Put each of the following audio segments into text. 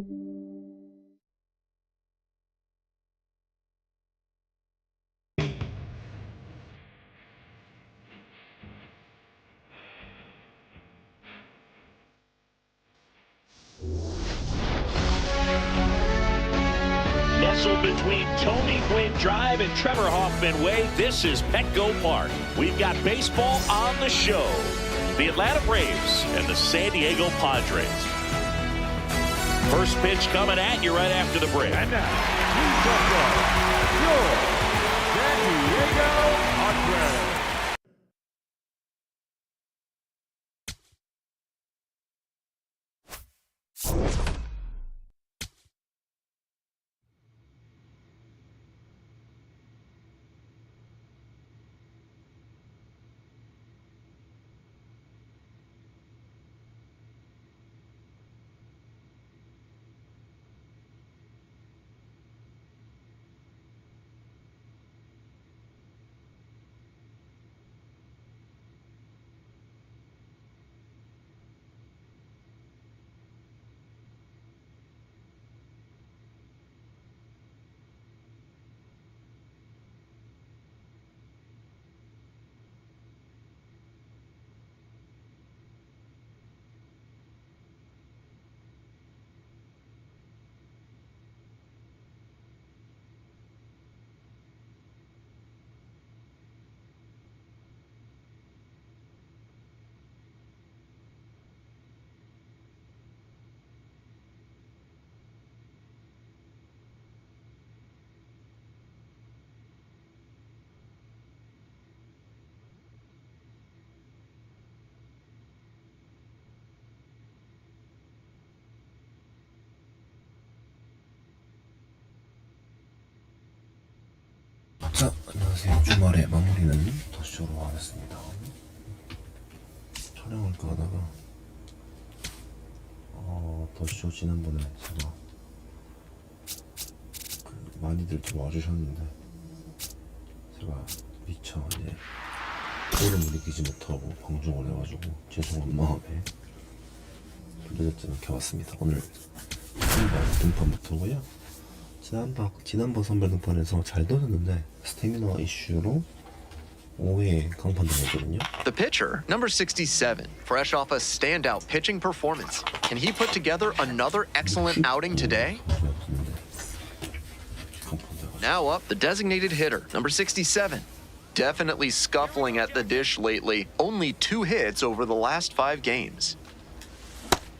Nestled between Tony Gwynn Drive and Trevor Hoffman Way, this is Petco Park. We've got baseball on the show. The Atlanta Braves and the San Diego Padres. First pitch coming at you right after the break. And now, please welcome your San Diego Padres. 자, 안녕하세요. 주말에 마무리는 더쇼로 하겠습니다. 촬영을 하다가 더쇼 지난번에 제가 많이들 좀 와주셨는데 제가 미처 이제 오름을 이기지 못하고 방종을 해가지고 죄송한 마음에 늦었지 않게 왔습니다. 오늘 선발 등판부터고요. 지난번 선발 등판에서 잘 던졌는데 스테미나 이슈로 5회 강판 당했거든요. The pitcher, number 67, fresh off a standout pitching performance. Can he put together another excellent outing today? Now up, the designated hitter, number 67. Definitely scuffling at the dish lately. Only 2 hits over the last 5 games.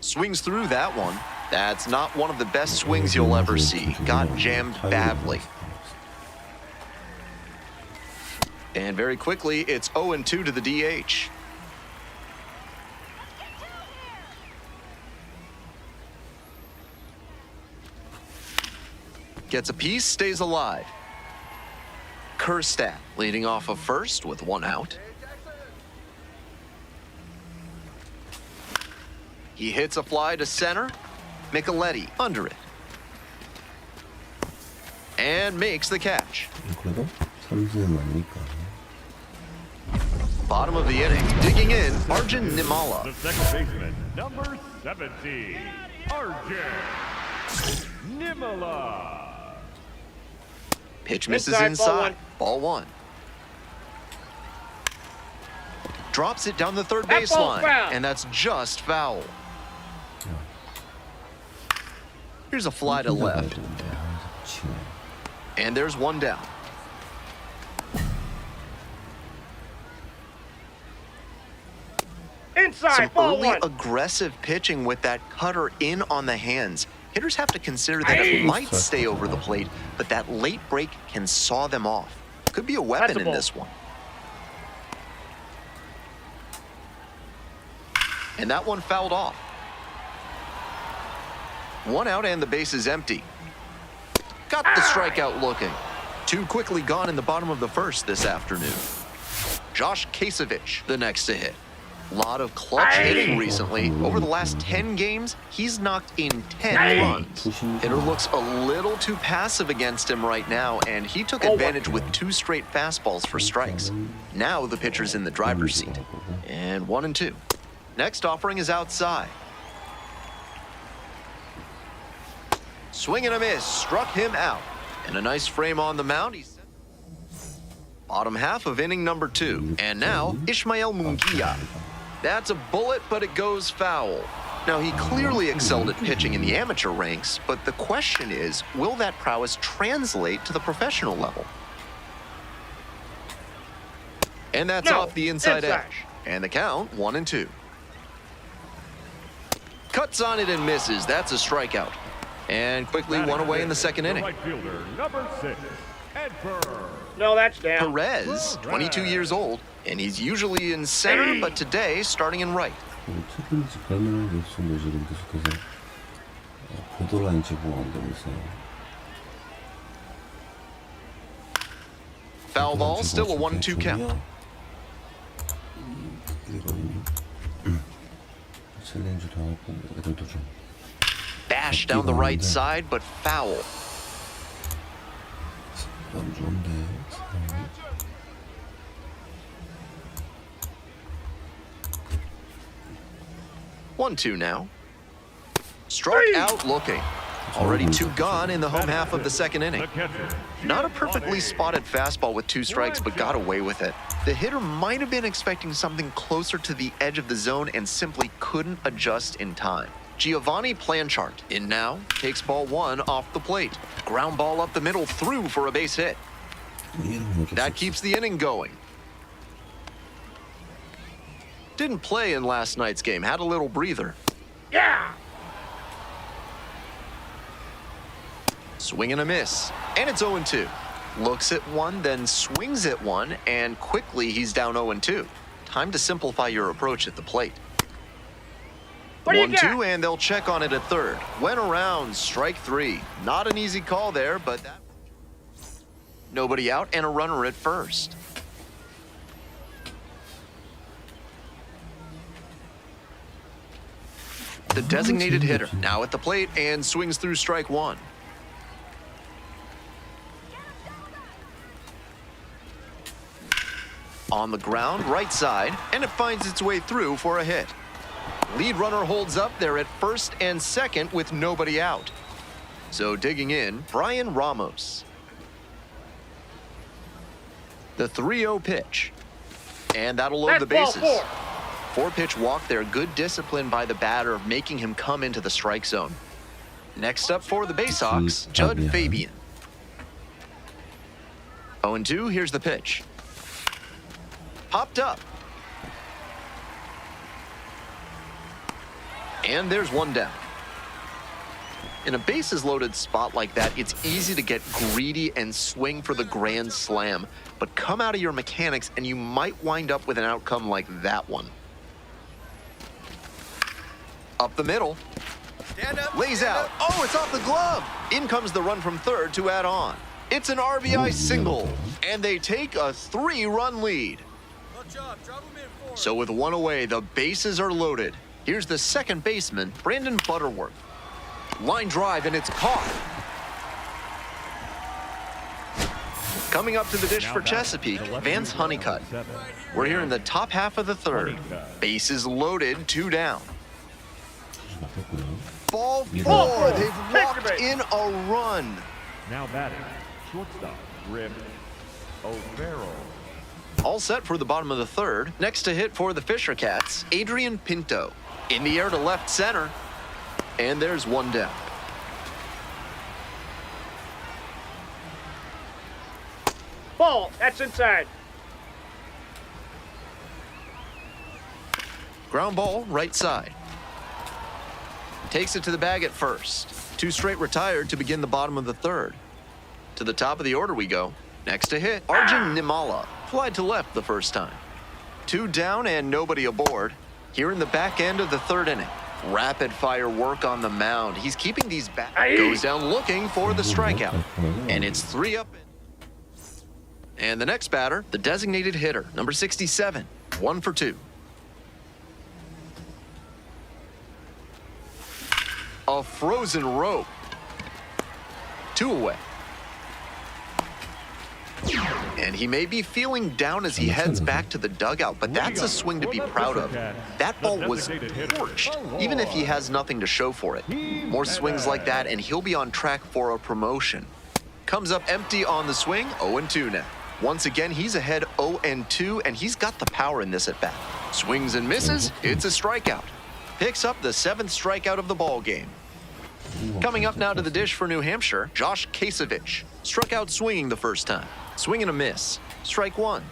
Swings through that one. That's not one of the best swings you'll ever see. Got jammed badly. And very quickly, it's 0-2 to the DH. Gets a piece, stays alive. Kerstad leading off of first with 1 out. He hits a fly to center. Micheletti under it. And makes the catch. 그래도 3승은 아니니까. Bottom of the inning, digging in, Arjun Nimala. The second baseman, number 70, Arjun Nimala. Pitch misses inside. Ball 1. Drops it down the third baseline, and that's just foul. Here's a fly to left. And there's 1 down. Inside, Some early aggressive pitching with that cutter in on the hands. Hitters have to consider that it might stay over the plate, but that late break can saw them off. Could be a weapon in this one. And that one fouled off. 1 out and the base is empty. Got the strikeout looking. 2 quickly gone in the bottom of the first this afternoon. Josh Kasevich, the next to hit. Lot of clutch hitting recently. Over the last 10 games, he's knocked in 10 runs. Hitter looks a little too passive against him right now, and he took advantage with 2 straight fastballs for strikes. Now the pitcher's in the driver's seat. And 1-2. Next offering is outside. Swing and a miss, struck him out. And a nice frame on the mound. Bottom half of inning number 2. And now, Ishmael Munguia. That's a bullet, but it goes foul. Now, he clearly excelled at pitching in the amateur ranks, but the question is, will that prowess translate to the professional level? And that's off the inside edge. And the count, 1-2. Cuts on it and misses. That's a strikeout. And quickly one away in the second inning. Right fielder, number 6, Edford. No, that's down. Perez, 22 years old, and he's usually in center, but today starting in right. 최근지 갈만한 게 없습니다. 지금 계속해서 보더라인 제보가 안 되고 있어요. Foul ball, still a 1-2 count. 챌린지도 하고 애들도 좀 Bash down the right side, but foul. 안 좋은데. 1-2 now. Struck out looking. Already 2 gone in the home half of the second inning. Not a perfectly spotted fastball with 2 strikes, but got away with it. The hitter might have been expecting something closer to the edge of the zone and simply couldn't adjust in time. Giovanni Planchart in now, takes ball 1 off the plate. Ground ball up the middle, through for a base hit. That keeps the inning going. Didn't play in last night's game, had a little breather. Yeah! Swing and a miss, and it's 0-2. Looks at 1, then swings at 1, and quickly he's down 0-2. Time to simplify your approach at the plate. What do you 1-2, got? and they'll check on it at third. Went around, strike 3. Not an easy call there, but that... Nobody out and a runner at first. The designated hitter now at the plate and swings through strike 1. On the ground, right side, and it finds its way through for a hit. Lead runner holds up there at first and second with nobody out. So digging in, Brian Ramos. The 3-0 pitch. And that'll load the bases. 4-pitch walk there. Good discipline by the batter, making him come into the strike zone. Next up for the Baysox, Judd Fabian. 0-2, here's the pitch. Popped up. And there's 1 down. In a bases-loaded spot like that, it's easy to get greedy and swing for the grand slam. But come out of your mechanics and you might wind up with an outcome like that one. Up the middle. Lays out. Oh, it's off the glove. In comes the run from third to add on. It's an RBI single. And they take a 3-run lead. So with 1 away, the bases are loaded. Here's the second baseman, Brandon Butterworth. Line drive, and it's caught. Coming up to the dish for Chesapeake, Vance Honeycutt. We're here in the top half of the third. Bases loaded, 2 down. Ball 4. They've walked in a run. Now batting, shortstop, Rib O'Farrell. All set for the bottom of the third. Next to hit for the Fisher Cats, Adrian Pinto. In the air to left center. And there's 1 down. Ball, that's inside. Ground ball, right side. Takes it to the bag at first. 2 straight retired to begin the bottom of the third. To the top of the order we go. Next to hit, Arjun Nimala. Flied to left the first time. 2 down and nobody aboard. Here in the back end of the third inning. Rapid fire work on the mound. He's keeping these back. Goes down looking for the strikeout. And it's 3 up. And the next batter, the designated hitter, number 67. 1 for 2. A frozen rope. 2 away. And he may be feeling down as he heads back to the dugout, but that's a swing to be proud of. That ball was torched, even if he has nothing to show for it. More swings like that, and he'll be on track for a promotion. Comes up empty on the swing, 0-2 now. Once again, he's ahead 0-2, and he's got the power in this at-bat. Swings and misses, it's a strikeout. Picks up the 7th strikeout of the ball game. Coming up now to the dish for New Hampshire, Josh Kasevich. Struck out swinging the first time. Swing and a miss. Strike 1.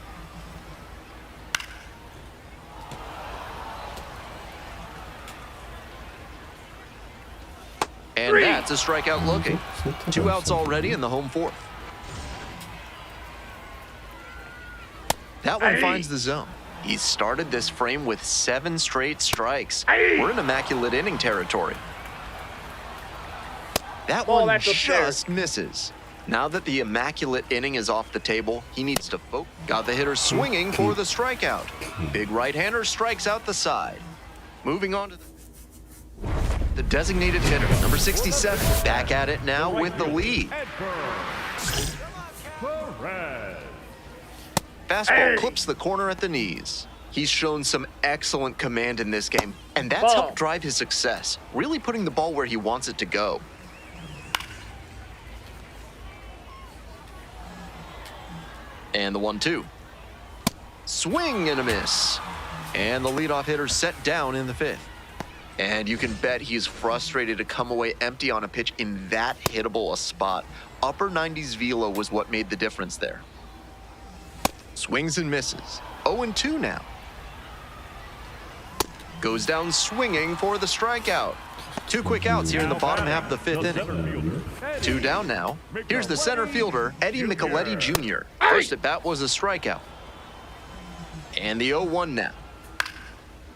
And that's a strikeout looking. 2 outs already in the home 4th. That one finds the zone. He's started this frame with 7 straight strikes. We're in immaculate inning territory. That one just misses. Now that the immaculate inning is off the table, he needs to focus. Got the hitter swinging for the strikeout. Big right-hander strikes out the side. Moving on to the designated hitter, number 67. Back at it now with the lead. Fastball clips the corner at the knees. He's shown some excellent command in this game, and that's helped drive his success, really putting the ball where he wants it to go. And the 1-2. Swing and a miss. And the leadoff hitter set down in the 5th. And you can bet he's frustrated to come away empty on a pitch in that hittable a spot. Upper 90s velo was what made the difference there. Swings and misses. 0-2 now. Goes down swinging for the strikeout. 2 quick outs here in the bottom half of the 5th inning. 2 down now. Here's the center fielder, Eddie Micheletti Jr. First at bat was a strikeout. And the 0-1 now.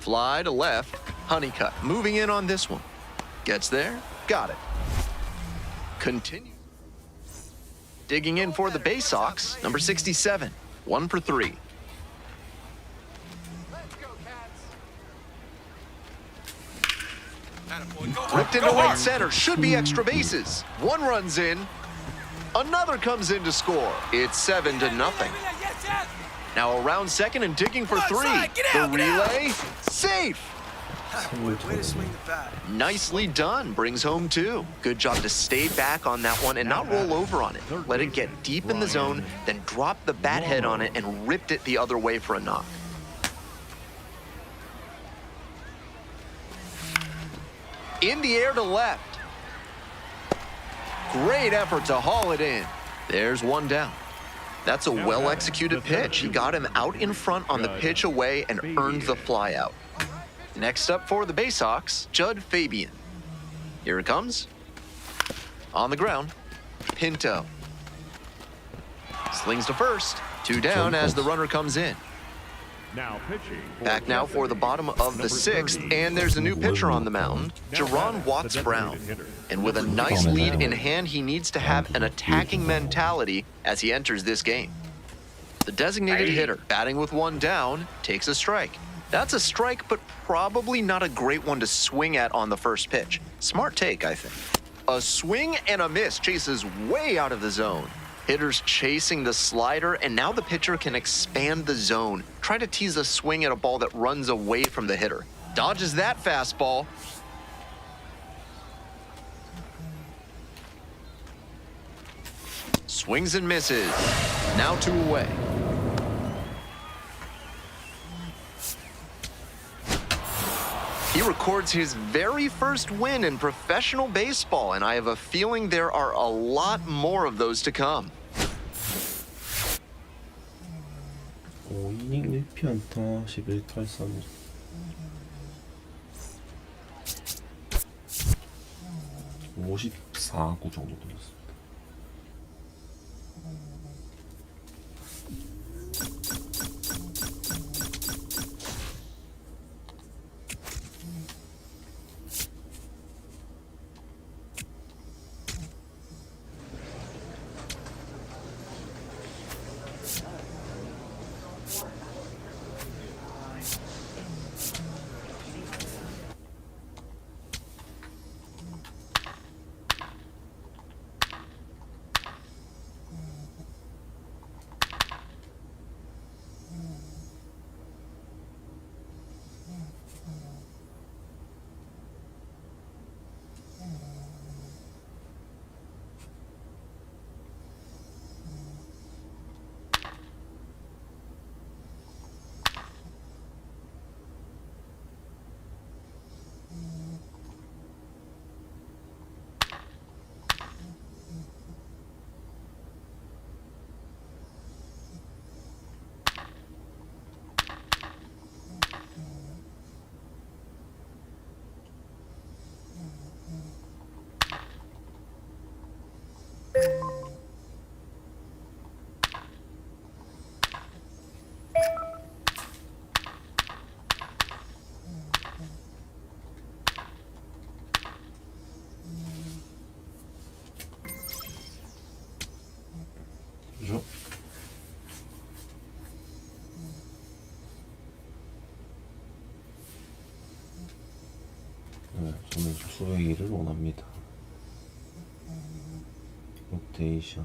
Fly to left, Honeycutt moving in on this one. Gets there, got it. Continue. Digging in for the Bay Sox, number 67, 1 for 3. Ripped into right center, should be extra bases. 1 runs in, another comes in to score. It's 7-0. Now around second and digging for 3. The relay, safe. Way to swing the bat. Nicely done, brings home 2. Good job to stay back on that one and not roll over on it. Let it get deep in the zone, then drop the bat head on it and ripped it the other way for a knock. In the air to left. Great effort to haul it in. There's 1 down. That's a well-executed pitch. He got him out in front on the pitch away and earned the flyout. Next up for the Bay Sox, Judd Fabian. Here it comes. On the ground, Pinto. Slings to first. 2 down as the runner comes in. Now pitching. Back now for the bottom of the 6th, and there's a new pitcher on the mound, Jerron Watts-Brown. And with a nice lead in hand, he needs to have an attacking mentality as he enters this game. The designated hitter, batting with 1 down, takes a strike. That's a strike, but probably not a great one to swing at on the first pitch. Smart take, I think. A swing and a miss chases way out of the zone. Hitters chasing the slider, and now the pitcher can expand the zone. Try to tease a swing at a ball that runs away from the hitter. Dodges that fastball. Swings and misses. Now 2 away. He records his very first win in professional baseball, and I have a feeling there are a lot more of those to come. 5이닝 1피안타 11탈삼 54구 정도 돌렸습니다. 네, 저는 투웨이를 원합니다. 로테이션.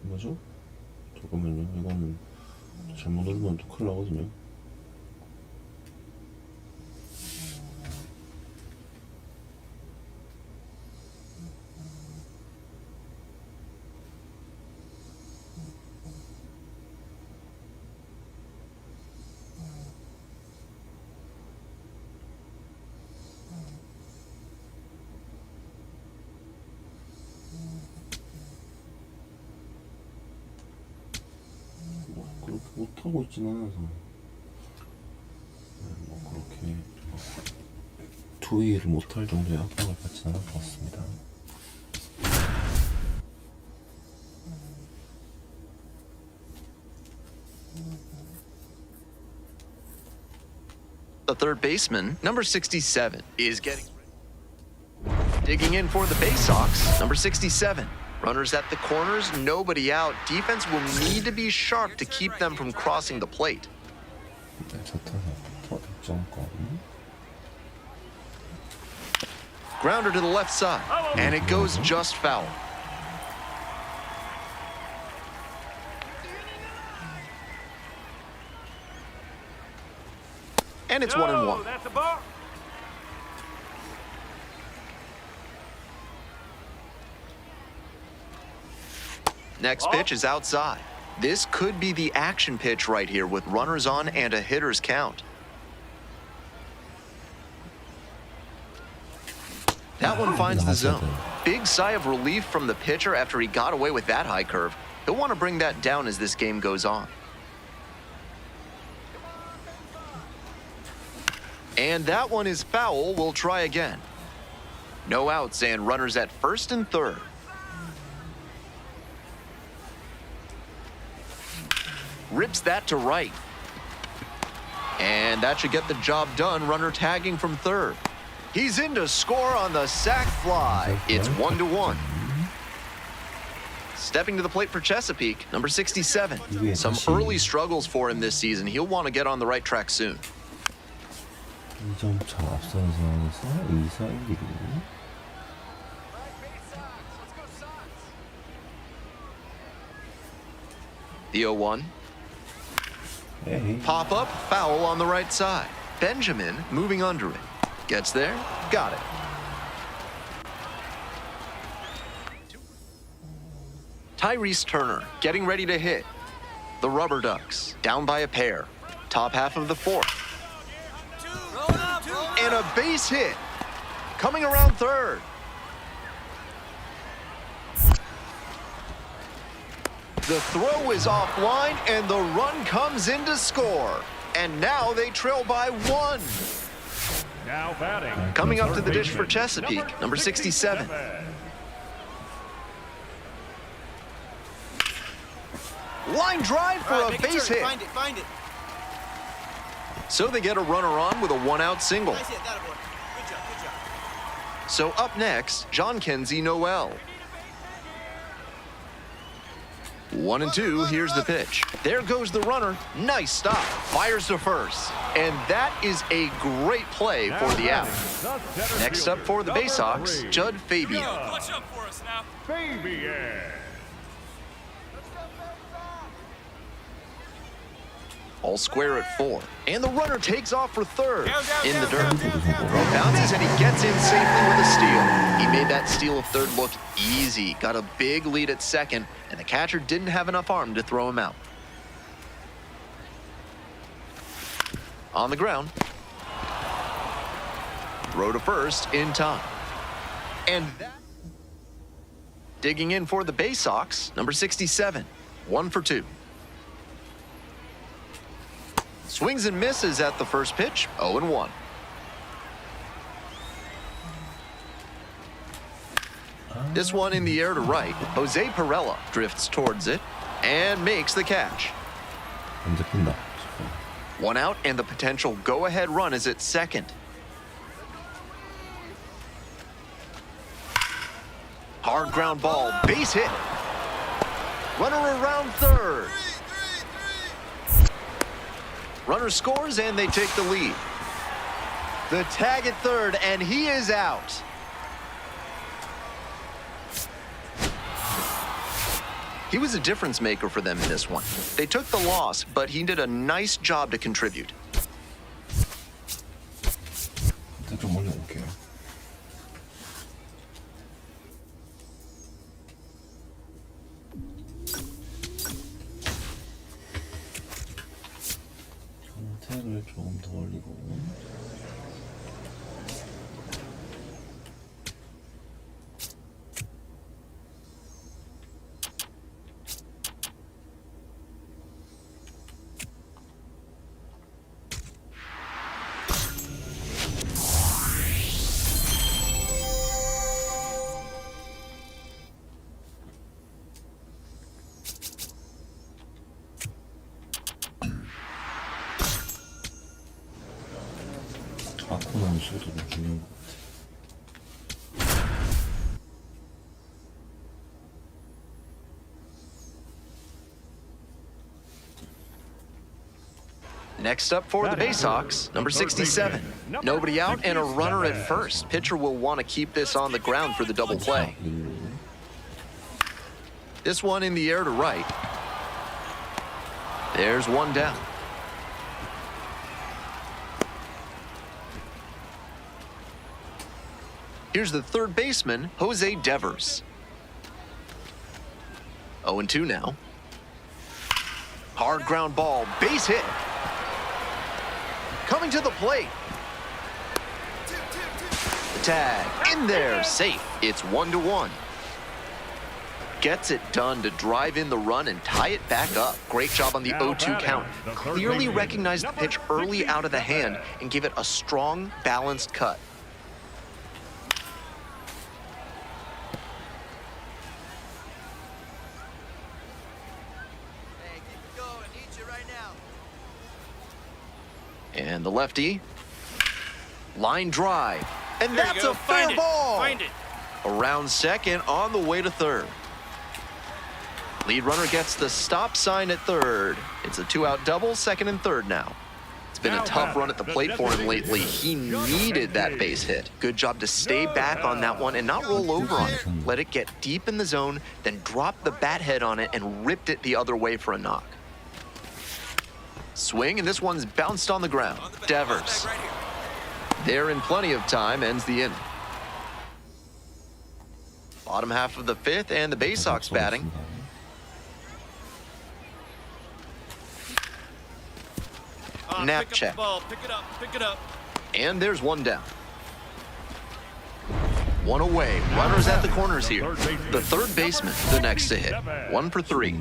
뭐죠? 잠깐만요. 이거는 잘못 누르면 또 큰일 나거든요. 그렇게 못하고 있진 않아서 뭐 그렇게 투웨이를 못할 정도의 압박을 받지는 않을 것 같습니다. The third baseman, number 67, is digging in for the Bay Sox, number 67. Runners at the corners, nobody out. Defense will need to be sharp to keep them from crossing the plate. 네, 더 득점권. Grounder to the left side, and it goes just foul. And it's 1-1. That's a ball. Next pitch is outside. This could be the action pitch right here with runners on and a hitter's count. That one finds the zone. Big sigh of relief from the pitcher after he got away with that high curve. He'll want to bring that down as this game goes on. And that one is foul. We'll try again. No outs and runners at first and third. Rips that to right. And that should get the job done. Runner tagging from third. He's in to score on the sac fly. It's 1-1. Stepping to the plate for Chesapeake, number 67. Some early struggles for him this season. He'll want to get on the right track soon. 2점 차 앞서는 상황에서 2사 1루. The 0-1. Pop up, foul on the right side. Benjamin moving under it. Gets there, got it. Tyrese Turner getting ready to hit. The Rubber Ducks down by a pair. Top half of the fourth. And a base hit. Coming around third. The throw is offline, and the run comes in to score. And now they trail by 1. Now batting. Coming up to the dish for baseman, Chesapeake, number 67. Line drive for a base hit. Find it. So they get a runner on with a 1-out single. Nice hit, that boy. Good job. So up next, John Kenzie Noel. 1-2, here's the pitch. There goes the runner. Nice stop. Fires to first. And that is a great play for the out. Next up for the Bay Sox, Judd Fabian. Clutch up for us now. Fabian. All square at 4. And the runner takes off for third. In the dirt. Down. Bounces and he gets in safely with a steal. He made that steal of third look easy. Got a big lead at second, and the catcher didn't have enough arm to throw him out. On the ground. Throw to first in time. And that... Digging in for the Bay Sox, number 67. 1 for 2. Swings and misses at the first pitch, 0-1. This one in the air to right. Jose Perella drifts towards it and makes the catch. 언제 핀다. 1 out and the potential go-ahead run is at second. Hard ground ball, base hit. Runner around third. Runner scores and they take the lead. The tag at third, and he is out. He was a difference maker for them in this one. They took the loss, but he did a nice job to contribute. 일단 좀 올려볼게요. 형태를 조금 더 올리고. 아코나는 소도가 중요한 것 같아. Next up for the Baysox, number 67. Nobody out and a runner at first. Pitcher will want to keep this on the ground for the double play. This one in the air to right. There's one down. Here's the third baseman, Jose Devers. 0-2 now. Hard ground ball, base hit. Coming to the plate. The tag in there, safe. It's 1-1. Gets it done to drive in the run and tie it back up. Great job on the 0-2 count. Clearly recognized the pitch early out of the hand and gave it a strong, balanced cut. And the lefty, line drive, and There you that's go. a fair Find it. ball. Find it. Around second, on the way to third. Lead runner gets the stop sign at third. It's a 2-out double, second and third now. It's been a tough run at the plate for him lately. He needed that base hit. Good job to stay back on that one and not roll over on it. Let it get deep in the zone, then drop the bat head on it and ripped it the other way for a knock. Swing, and this one's bounced on the ground. Devers. There in plenty of time, ends the inning. Bottom half of the fifth, and the Baysox batting. Nap pick check. Up the ball. Pick it up. Pick it up. And there's one down. One away. Runners at the corners here. The third baseman, the next to hit. 1 for 3.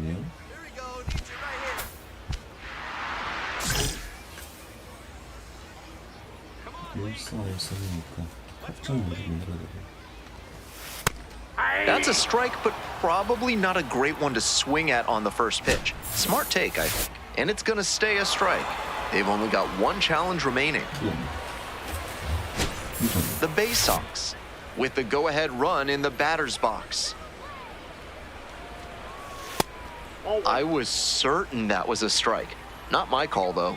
That's a strike, but probably not a great one to swing at on the first pitch. Smart take, I think. And it's going to stay a strike. They've only got one challenge remaining. The Baysox, with the go-ahead run in the batter's box. I was certain that was a strike. Not my call, though.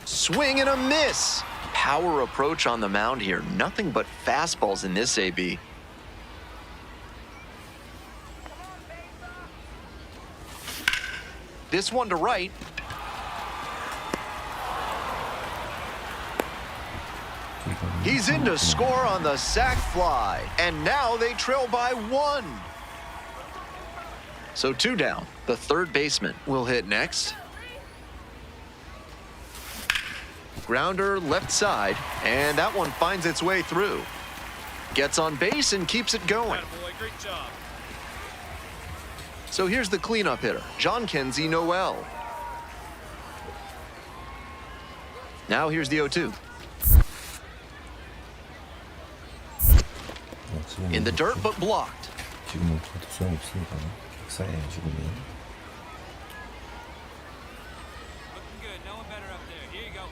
Swing and a miss. Power approach on the mound here. Nothing but fastballs in this AB. This one to right. He's in to score on the sac fly. And now they trail by 1. So 2 down. The third baseman will hit next. Grounder left side, and that one finds its way through. Gets on base and keeps it going. Great job. So here's the cleanup hitter, John Kenzie Noel. Now here's the 0-2. In the dirt, but blocked. 지금은 저도 소용없으니까 격사해 지금은. Looking good. No one better up there. Here you go.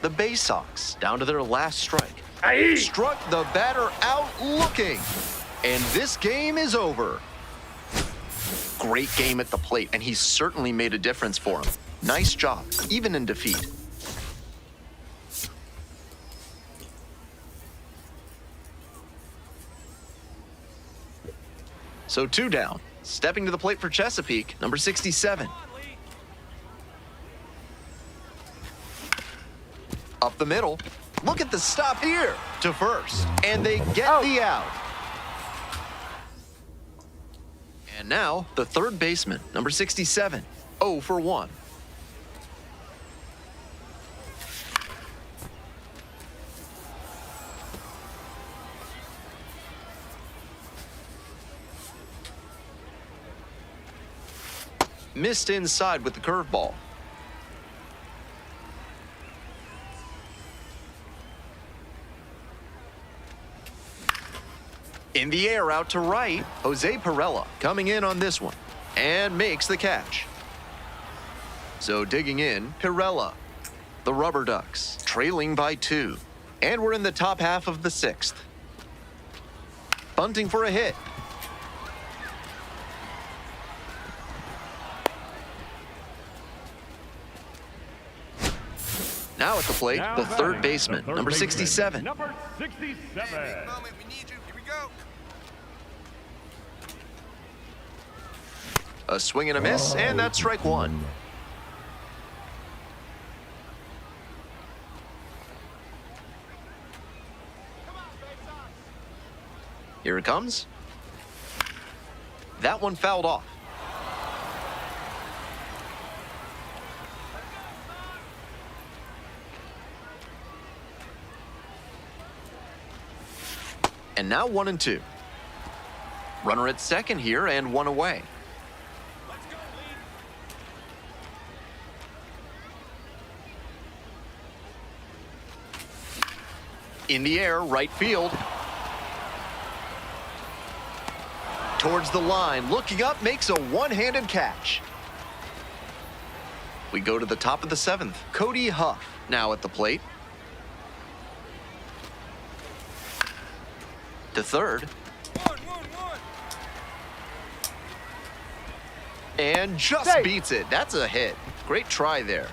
The Bay Sox down to their last strike. Aye. Struck the batter out looking. And this game is over. Great game at the plate, and he certainly made a difference for him. Nice job, even in defeat. So 2 down. Stepping to the plate for Chesapeake, number 67. Up the middle. Look at the stop here to first. And they get the out. And now, the third baseman, number 67. 0 for 1. Missed inside with the curveball. In the air out to right, Jose Pirela coming in on this one and makes the catch. So digging in, Pirela. The Rubber Ducks trailing by 2. And we're in the top half of the 6th. Bunting for a hit. Now at the plate, Now the batting, third baseman, the third number baseman, 67. Number 67. Moment, we need you. Here we go. A swing and a miss, and that's strike 1. Here it comes. That one fouled off. And now 1 and 2. Runner at second here and 1 away. Let's go, Lee. In the air, right field. Towards the line, looking up, makes a one-handed catch. We go to the top of the 7th. Cody Huff now at the plate. To third. One. And just Safe. beats it. That's a hit. Great try there.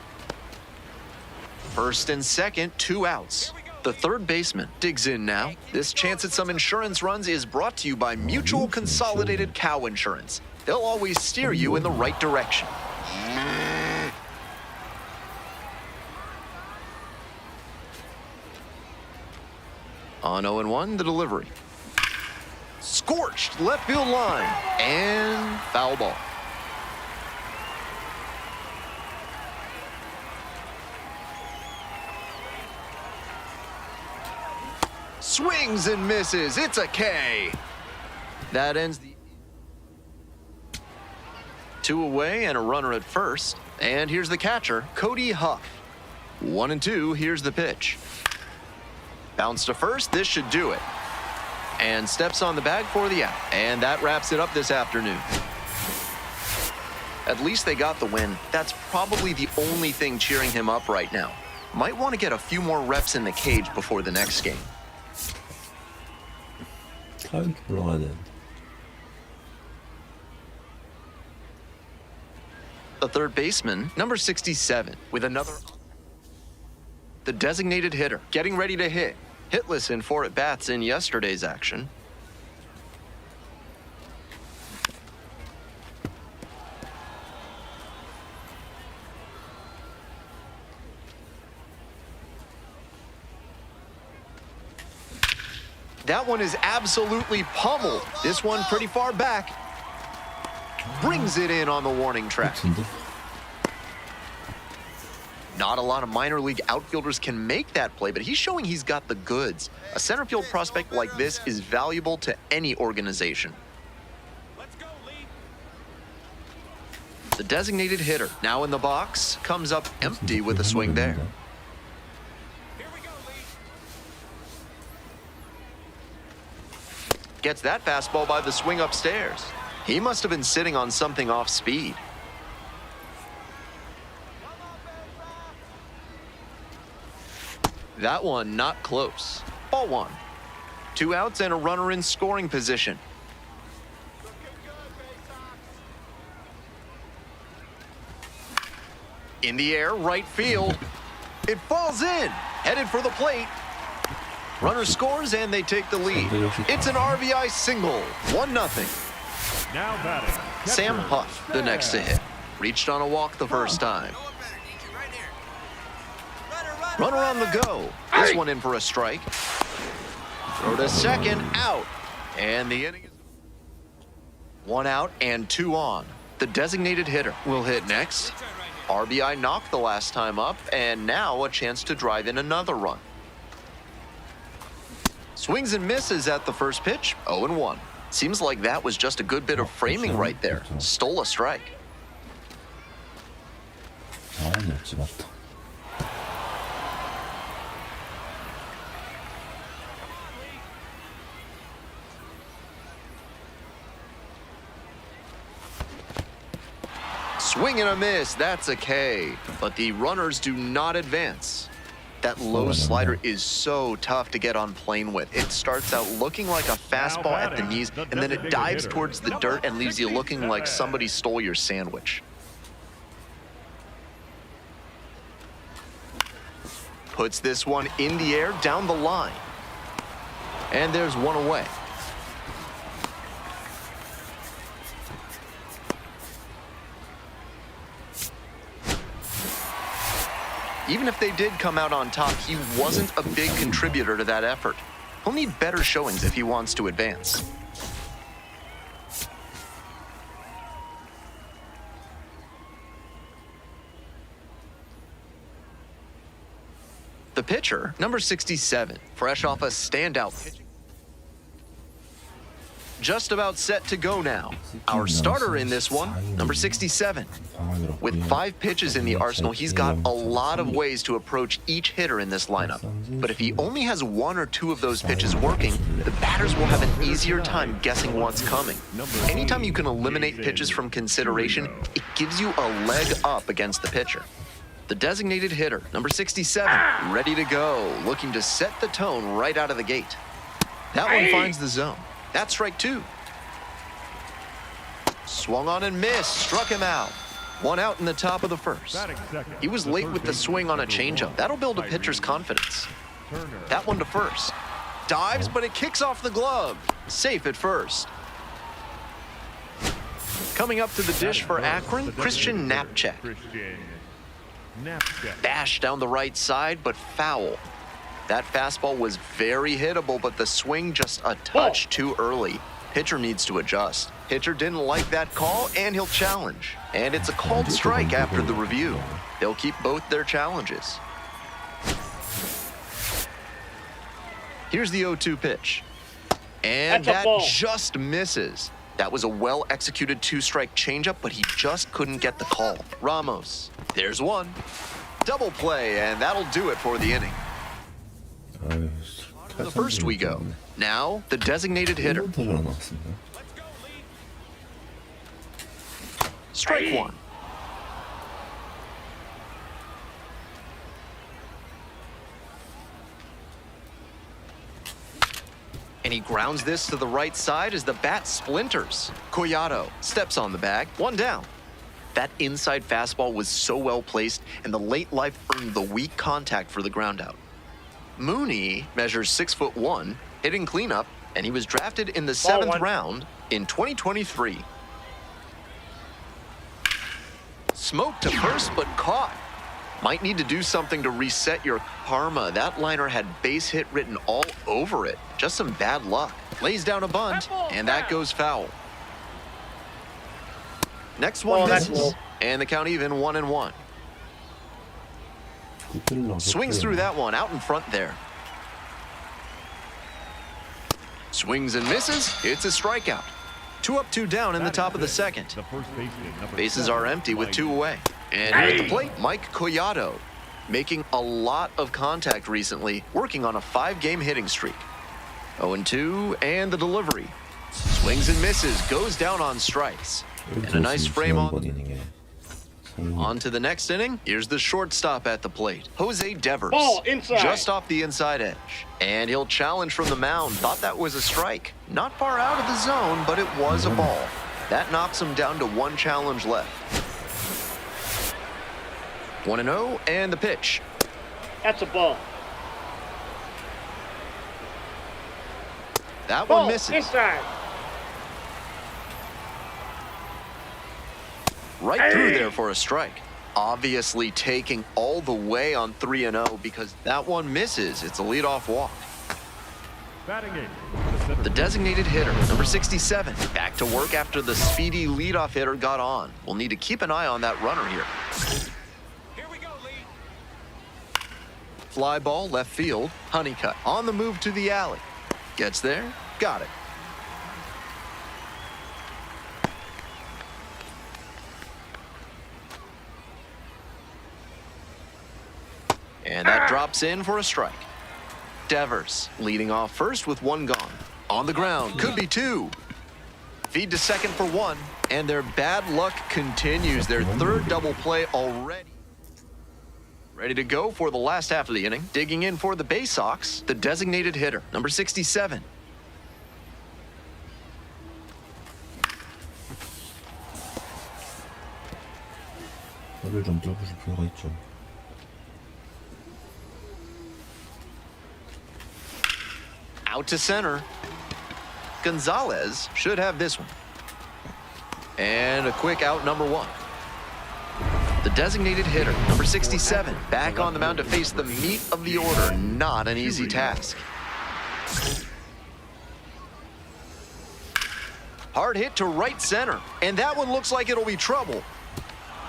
First and second, 2 outs. The third baseman digs in now. This chance at some insurance runs is brought to you by Mutual Consolidated Cow Insurance. They'll always steer you in the right direction. On 0-1, the delivery. Scorched left field line. And foul ball. Swings and misses. It's a K. That ends the 2 away and a runner at first. And here's the catcher, Cody Huff. 1 and 2, here's the pitch. Bounce to first, this should do it. And steps on the bag for the out. And that wraps it up this afternoon. At least they got the win. That's probably the only thing cheering him up right now. Might want to get a few more reps in the cage before the next game. 이렇게 올라가야 돼. The third baseman, number 67, with another. The designated hitter, getting ready to hit. Hitless in 4 at-bats in yesterday's action. That one is absolutely pummeled. This one pretty far back. Brings it in on the warning track. 근데 Not a lot of minor league outfielders can make that play, but he's showing he's got the goods. A center field prospect like this is valuable to any organization. Let's go, Lee. The designated hitter, now in the box, comes up empty with a swing there. Here we go, Lee. Gets that fastball by the swing upstairs. He must have been sitting on something off speed. That one not close. Ball one. 2 outs and a runner in scoring position. In the air, right field. It falls in. Headed for the plate. Runner scores and they take the lead. It's an RBI single. 1-0. Now batting. Sam catcher, Huff, the next to hit. Reached on a walk the first time. Runner on the go. This one in for a strike. Throw to second, out. And the inning is 1 out and 2 on. The designated hitter will hit next. RBI knocked the last time up, and now a chance to drive in another run. Swings and misses at the first pitch, 0-1. Seems like that was just a good bit of framing right there. Stole a strike. 잘했지 맞다. Swing and a miss, that's a K. But the runners do not advance. That low slider is so tough to get on plane with. It starts out looking like a fastball at the knees, and then it dives towards the dirt and leaves you looking like somebody stole your sandwich. Puts this one in the air down the line. And there's one away. Even if they did come out on top, he wasn't a big contributor to that effort. He'll need better showings if he wants to advance. The pitcher, number 67, fresh off a standout pitching. Just about set to go now. Our starter in this one, number 67. With 5 pitches in the arsenal, he's got a lot of ways to approach each hitter in this lineup. But if he only has 1 or 2 of those pitches working, the batters will have an easier time guessing what's coming. Anytime you can eliminate pitches from consideration, it gives you a leg up against the pitcher. The designated hitter, number 67, ready to go, looking to set the tone right out of the gate. That one finds the zone. That's strike 2. Swung on and missed, struck him out. 1 out in the top of the first. He was late with the swing on a changeup. That'll build a pitcher's confidence. That one to first. Dives, but it kicks off the glove. Safe at first. Coming up to the dish for Akron, Christian Knapchak. Bashed down the right side, but foul. That fastball was very hittable, but the swing just a touch too early. Pitcher needs to adjust. Pitcher didn't like that call, and he'll challenge. And it's a called strike after the review. They'll keep both their challenges. Here's the 0-2 pitch. And that just misses. That was a well-executed 2-strike changeup, but he just couldn't get the call. Ramos. There's one. Double play, and that'll do it for the inning. The first we go. Now, the designated hitter. Strike 1. And he grounds this to the right side as the bat splinters. Collado steps on the bag, 1 down. That inside fastball was so well placed, and the late life earned the weak contact for the groundout. Mooney measures 6'1", hitting cleanup, and he was drafted in the 7th round in 2023. Smoked to first, but caught. Might need to do something to reset your karma. That liner had base hit written all over it. Just some bad luck. Lays down a bunt, and that goes foul. Next one misses, and the count even 1-1. Swings through that one, out in front there. Swings and misses, it's a strikeout. 2 up, 2 down in the top of the second. Bases are empty with 2 away. And here at the plate, Mike Collado, making a lot of contact recently, working on a 5-game hitting streak. 0-2, and the delivery. Swings and misses, goes down on strikes. And a nice frame on. On to the next inning. Here's the shortstop at the plate, Jose Devers. Ball inside. Just off the inside edge. And he'll challenge from the mound. Thought that was a strike. Not far out of the zone, but it was a ball. That knocks him down to one challenge left. 1-0, and the pitch. That's a ball. That Ball one misses. inside. Right through Hey! there for a strike. Obviously taking all the way on 3-0 because that one misses. It's a leadoff walk. Batting eighth, The designated hitter, number 67, back to work after the speedy leadoff hitter got on. We'll need to keep an eye on that runner here. Here we go, Lee. Fly ball left field, Honeycutt on the move to the alley. Gets there, got it. And that drops in for a strike. Devers leading off first with one gone. On the ground, could be two. Feed to second for one, and their bad luck continues. Their third double play already. Ready to go for the last half of the inning. Digging in for the Bay Sox, the designated hitter, number 67. 혀를 좀 뚫어줄 필요가 있죠. Out to center. Gonzalez should have this one. And a quick out, number one. The designated hitter, number 67, back on the mound to face the meat of the order. Not an easy task. Hard hit to right center, and that one looks like it'll be trouble.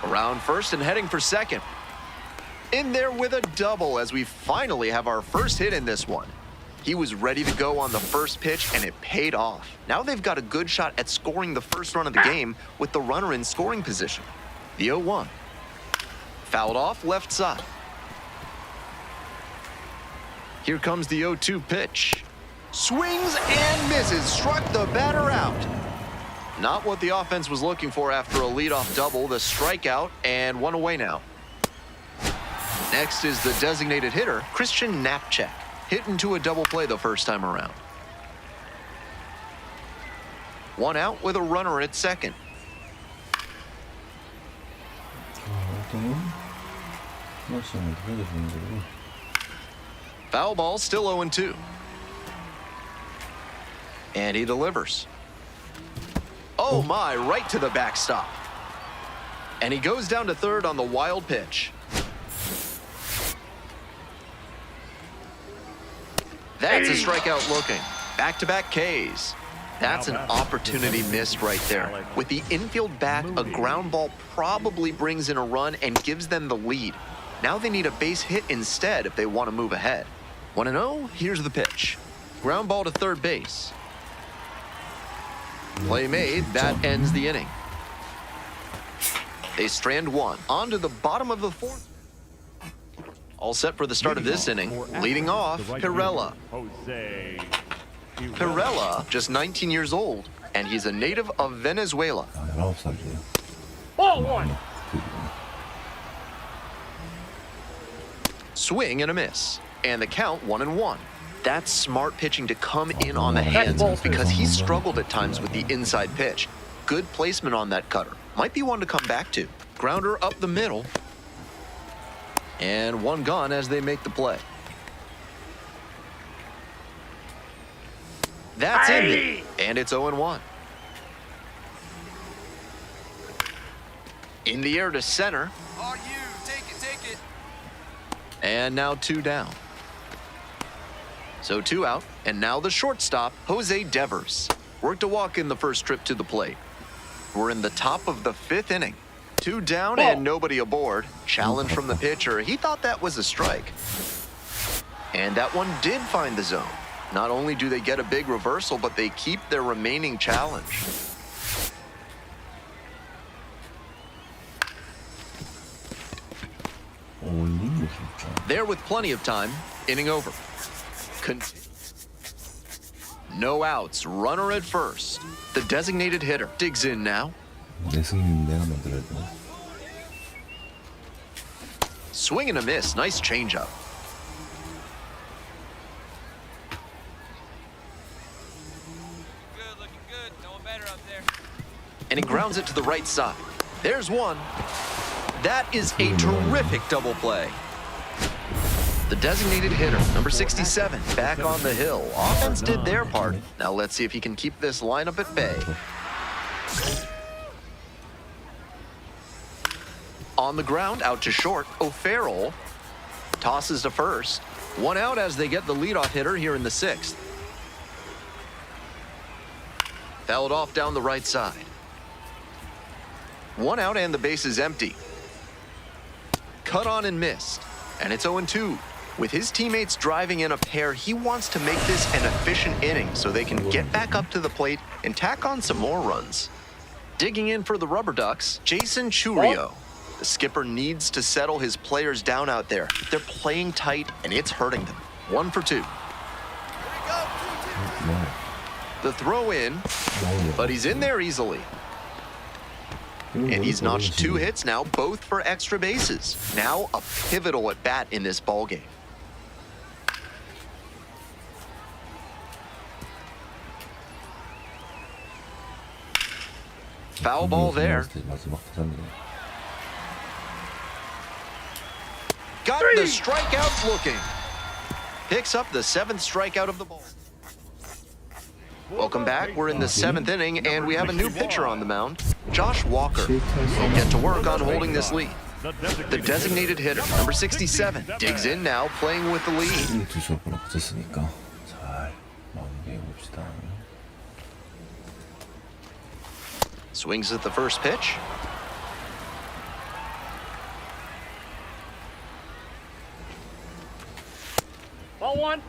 Around first and heading for second. In there with a double as we finally have our first hit in this one. He was ready to go on the first pitch, and it paid off. Now they've got a good shot at scoring the first run of the game with the runner in scoring position. The 0-1. Fouled off left side. Here comes the 0-2 pitch. Swings and misses. Struck the batter out. Not what the offense was looking for after a leadoff double. The strikeout, and one away now. Next is the designated hitter, Christian Knapczyk. Hit into a double play the first time around. One out with a runner at second. 일단은 하나씩 해야 되는 거고. Foul ball, still 0-2. And he delivers. Oh my, right to the backstop. And he goes down to third on the wild pitch. That's a strikeout looking. Back-to-back Ks. That's an opportunity missed right there. With the infield back, a ground ball probably brings in a run and gives them the lead. Now they need a base hit instead if they want to move ahead. 1-0, here's the pitch. Ground ball to third base. Play made, that ends the inning. They strand one. On to the bottom of the fourth. All set for the start of this inning. Leading off, Pirela. Jose. Pirela, just 19 years old, and he's a native of Venezuela. 아, 19살이에요. Ball one. Swing and a miss. And the count 1-1. That's smart pitching to come in on the hands because he struggled at times with the inside pitch. Good placement on that cutter. Might be one to come back to. Grounder up the middle. And one gone as they make the play. That's in, and it's 0-1. In the air to center. Are you? Take it. And now two down. So two out, and now the shortstop, Jose Devers. Worked a walk in the first trip to the plate. We're in the top of the fifth inning. Two down and nobody aboard. Challenge from the pitcher. He thought that was a strike. And that one did find the zone. Not only do they get a big reversal, but they keep their remaining challenge. 올린 60점. There with plenty of time. Inning over. No outs. Runner at first. The designated hitter digs in now. 내 승리는 내가 만들어야 돼. Swing and a miss. Nice changeup. Good, looking good. No one better up there. And he grounds it to the right side. There's one. That is a terrific double play. The designated hitter, number 67, back on the hill. Offense did their part. Now let's see if he can keep this lineup at bay. On the ground, out to short. O'Farrell tosses to first. One out as they get the leadoff hitter here in the 6th. Fouled off down the right side. One out and the base is empty. Cut on and missed. And it's 0-2. With his teammates driving in a pair, he wants to make this an efficient inning so they can get back up to the plate and tack on some more runs. Digging in for the Rubber Ducks, Jason Churio. The skipper needs to settle his players down out there. They're playing tight and it's hurting them. 1 for 2. The throw in, but he's in there easily. And he's notched 2 hits now, both for extra bases. Now a pivotal at bat in this ballgame. Foul ball there. Got the strikeout looking. Picks up the 7th strikeout of the ball. Welcome back. We're in the 7th inning, and we have a new pitcher on the mound, Josh Walker. He'll get to work on holding this lead. The designated hitter, number 67, digs in now, playing with the lead. Swings at the first pitch. Ball 1.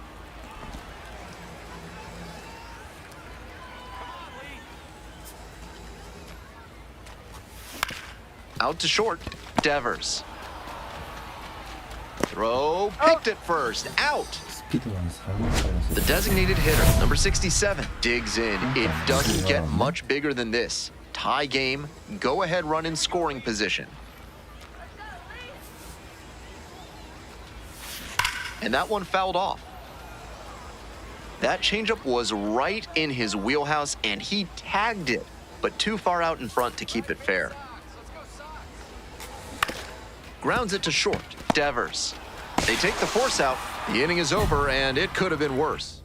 Out to short, Devers. Throw, picked at first, out. The designated hitter, number 67, digs in. It doesn't get much bigger than this. Tie game, go ahead run in scoring position. And that one fouled off. That changeup was right in his wheelhouse and he tagged it, but too far out in front to keep it fair. Grounds it to short, Devers. They take the force out. The inning is over and it could have been worse.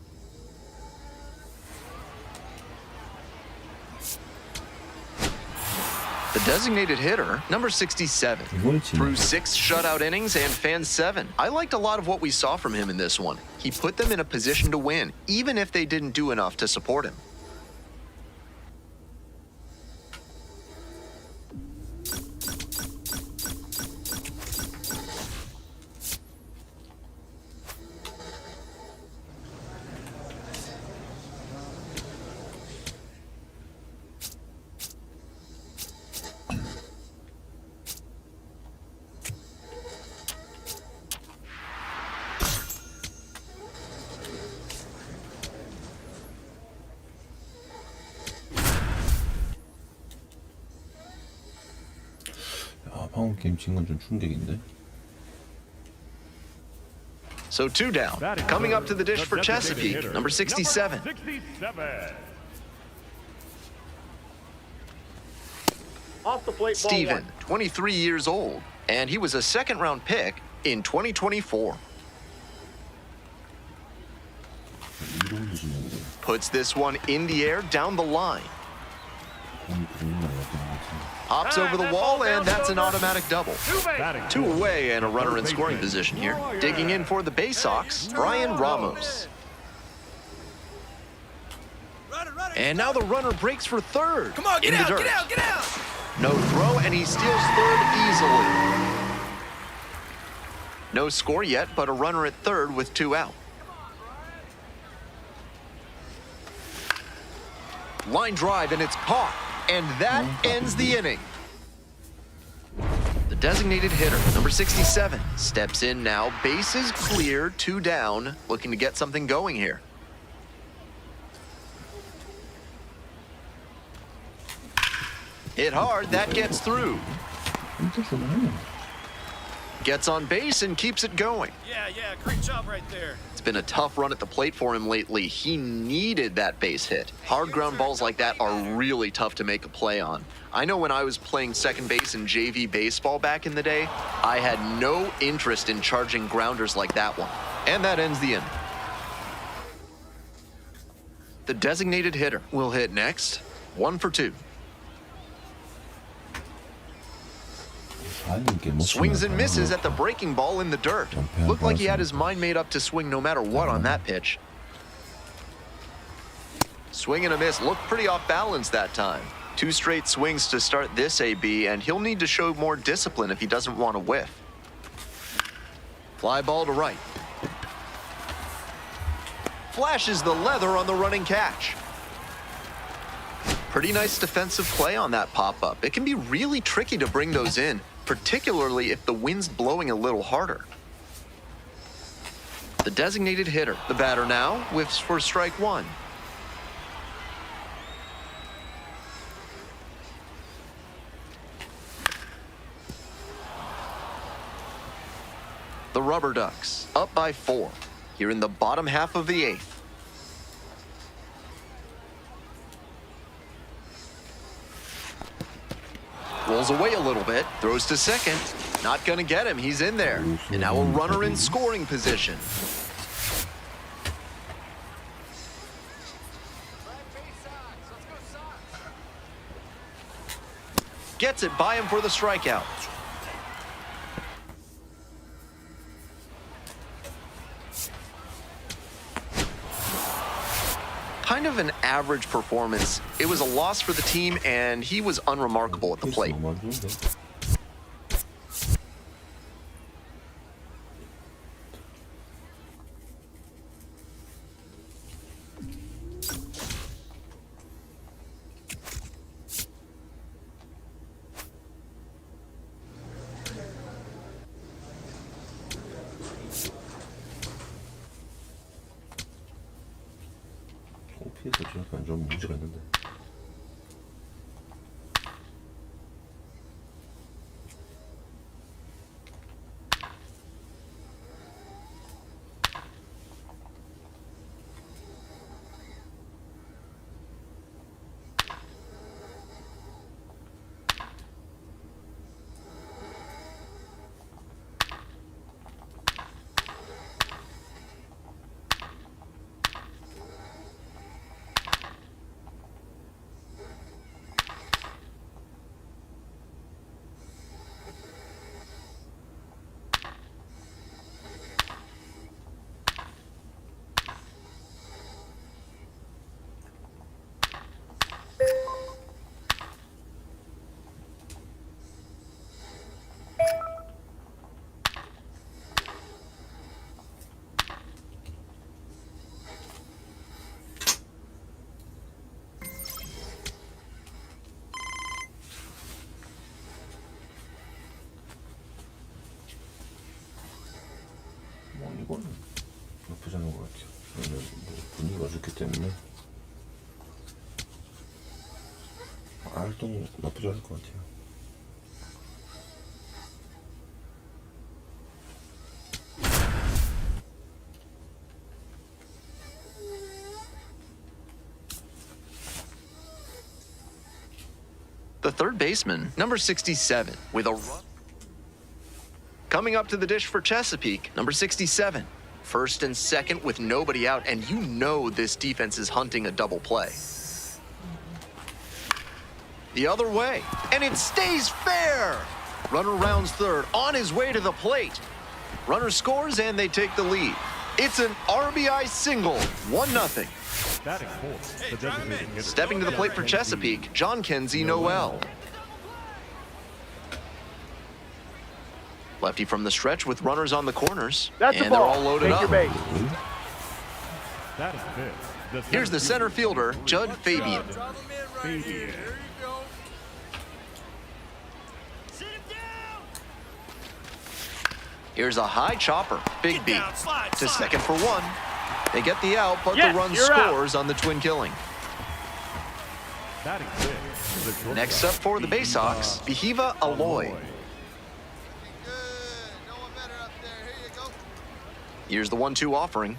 The designated hitter, number 67, threw 6 shutout innings and fanned 7. I liked a lot of what we saw from him in this one. He put them in a position to win, even if they didn't do enough to support him. 방금 게임 진 건 좀 충격인데. So 2 down. Coming up to the dish for Chesapeake, number 67. Off the plate, ball Steven, 1. 23 years old, and he was a 2nd-round pick in 2024. Puts this one in the air down the line. Hops over the wall, and that's an automatic double. 2 away and a runner in scoring position here. Digging in for the Bay Sox, Brian Ramos. And now the runner breaks for 3rd. Come on, get out, get out, get out! No throw, and he steals 3rd easily. No score yet, but a runner at 3rd with 2 out. Line drive, and it's caught. And that ends the inning. The designated hitter, number 67, steps in now. Bases clear, 2 down, looking to get something going here. Hit hard, that gets through. Gets on base and keeps it going. Yeah, great job right there. It's been a tough run at the plate for him lately. He needed that base hit. Hard ground balls like that are really tough to make a play on. I know when I was playing second base in JV baseball back in the day, I had no interest in charging grounders like that one. And that ends the inning. The designated hitter will hit next. 1 for 2. Swings and misses at the breaking ball in the dirt. Looked like he had his mind made up to swing no matter what on that pitch. Swing and a miss. Looked pretty off balance that time. 2 straight swings to start this AB, and he'll need to show more discipline if he doesn't want to whiff. Fly ball to right. Flashes the leather on the running catch. Pretty nice defensive play on that pop-up. It can be really tricky to bring those in, particularly if the wind's blowing a little harder. The designated hitter, the batter now, whiffs for strike 1. The Rubber Ducks, up by 4, here in the bottom half of the 8th. Rolls away a little bit, throws to second. Not gonna get him, he's in there. And now a runner in scoring position. Gets it by him for the strikeout. Kind of an average performance. It was a loss for the team, and he was unremarkable at the plate. 피해서 약간 좀 문제가 있는데. 이거는 나쁘지 않은 것 같아요. 왜냐면 분위기가 좋기 때문에 활동 나쁘지 않을 것 같아요. The third baseman, number 67, with a run. Coming up to the dish for Chesapeake, number 67. First and second with nobody out, and you know this defense is hunting a double play. The other way, and it stays fair. Runner rounds third, on his way to the plate. Runner scores, and they take the lead. It's an RBI single, 1-0. Batting fourth, the designated hitter. Stepping to the plate for Chesapeake, John Kenzie Noel. Lefty from the stretch with runners on the corners. That's and the they're ball. all loaded Take up. your base. That is fifth. Here's the center fielder, Judd Fabian. Drop him in right here. There you go. Sit him down. Here's a high chopper, Big Get B, down, slide, to slide. second for 1. They get the out, but Yes, the run you're out. scores on the twin killing. Batting sixth, the Next up for the Baysox, Behiva Aloy. Good. No Here's the 1-2 offering.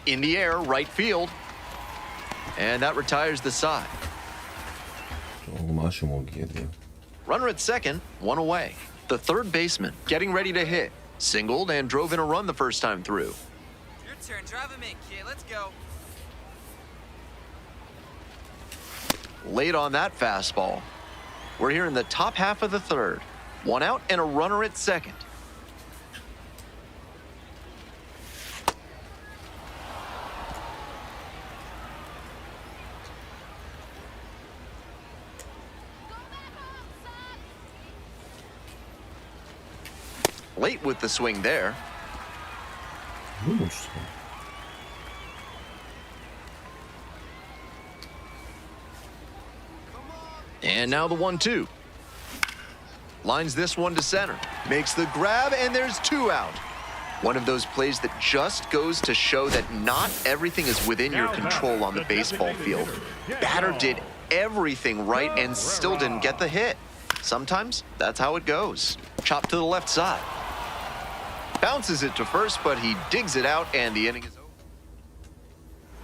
In the air, right field. And that retires the side. 조금 아쉬움 오게 돼요. Runner at second, one away. The third baseman getting ready to hit. Singled and drove in a run the first time through. Your turn. Drive him in, kid. Let's go. Late on that fastball. We're here in the top half of the third. One out and a runner at second. Late with the swing there. 너무 멋있어. And now the 1-2. Lines this one to center. Makes the grab, and there's 2 out. One of those plays that just goes to show that not everything is within your control on the baseball field. Batter did everything right and still didn't get the hit. Sometimes that's how it goes. Chop to the left side. Bounces it to first, but he digs it out, and the inning is over.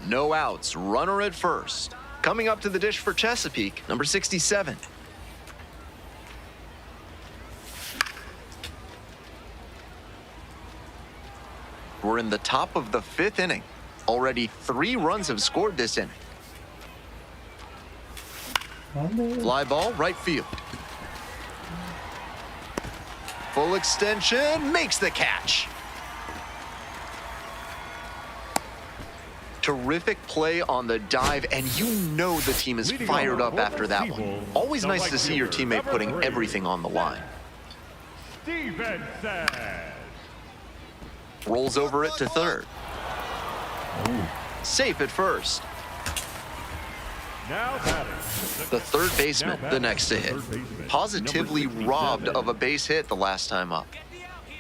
No outs, runner at first. Coming up to the dish for Chesapeake, number 67. We're in the top of the 5th inning. Already 3 runs have scored this inning. Fly ball, right field. Full extension, makes the catch. Terrific play on the dive, and you know the team is fired up after that one. Always nice to see your teammate putting everything on the line. Stevenson. Rolls over it to third. Safe at first. Now batting. The third baseman, the next to hit. Positively robbed of a base hit the last time up. Get me out here.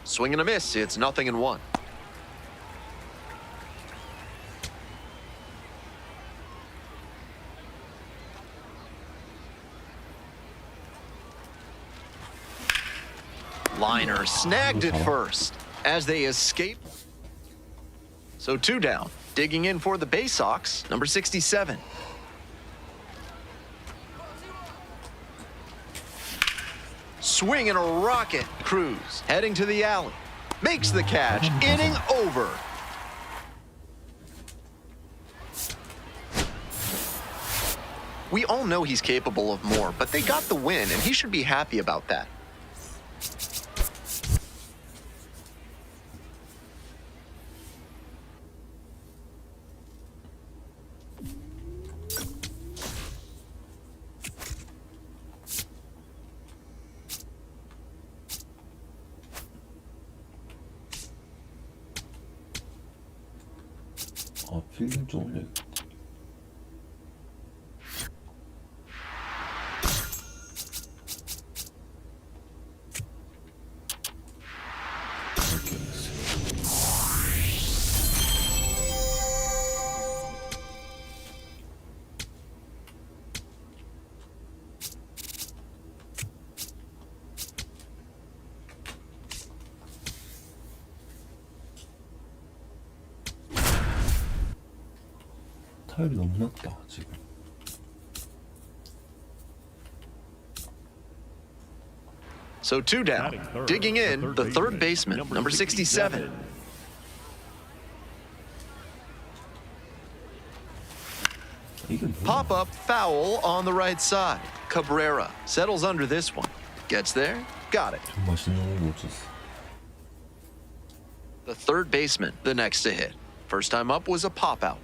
Swing and a miss, it's 0-1. Liner snagged at first as they escape. So 2 down. Digging in for the Bay Sox, number 67. Swing and a rocket. Cruz heading to the alley. Makes the catch. Inning over. We all know he's capable of more, but they got the win, and he should be happy about that. 필름 좀 올려야겠다. 이렇게 됐어요. 타율이 너무 낮다 지금. So 2 down. Digging in, the third baseman, number 67. 이게 뭐야? Pop-up foul on the right side. Cabrera settles under this one. Gets there, got it. 좀 맛있는 걸 놓쳤어. The third baseman, the next to hit. First time up was a pop-out.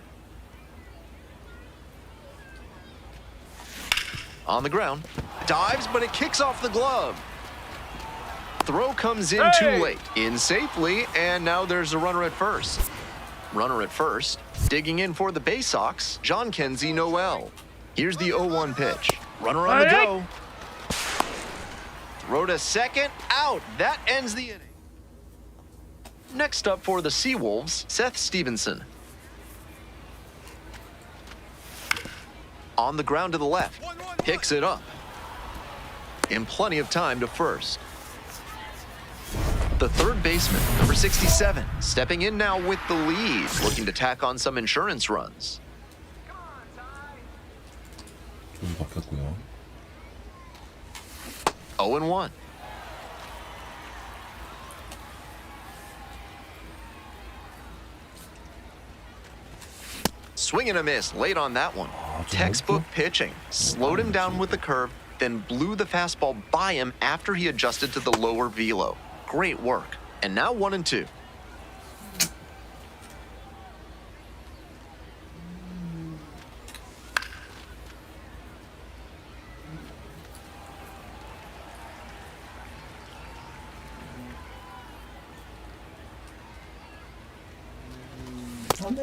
On the ground, dives, but it kicks off the glove. Throw comes in too late. In safely, and now there's a runner at first. Runner at first. Digging in for the Bay Sox, John Kenzie Noel. Here's the 0-1 pitch. Runner on the go. Throw to second, out. That ends the inning. Next up for the Seawolves, Seth Stevenson. On the ground to the left. Picks it up. and plenty of time to first. The third baseman, number 67, stepping in now with the lead, looking to tack on some insurance runs. 좀 바뀌었고요. 0-1. Swing and a miss late on that one. Textbook pitching. Slowed him down with the curve, then blew the fastball by him after he adjusted to the lower velo. Great work. And now 1-2.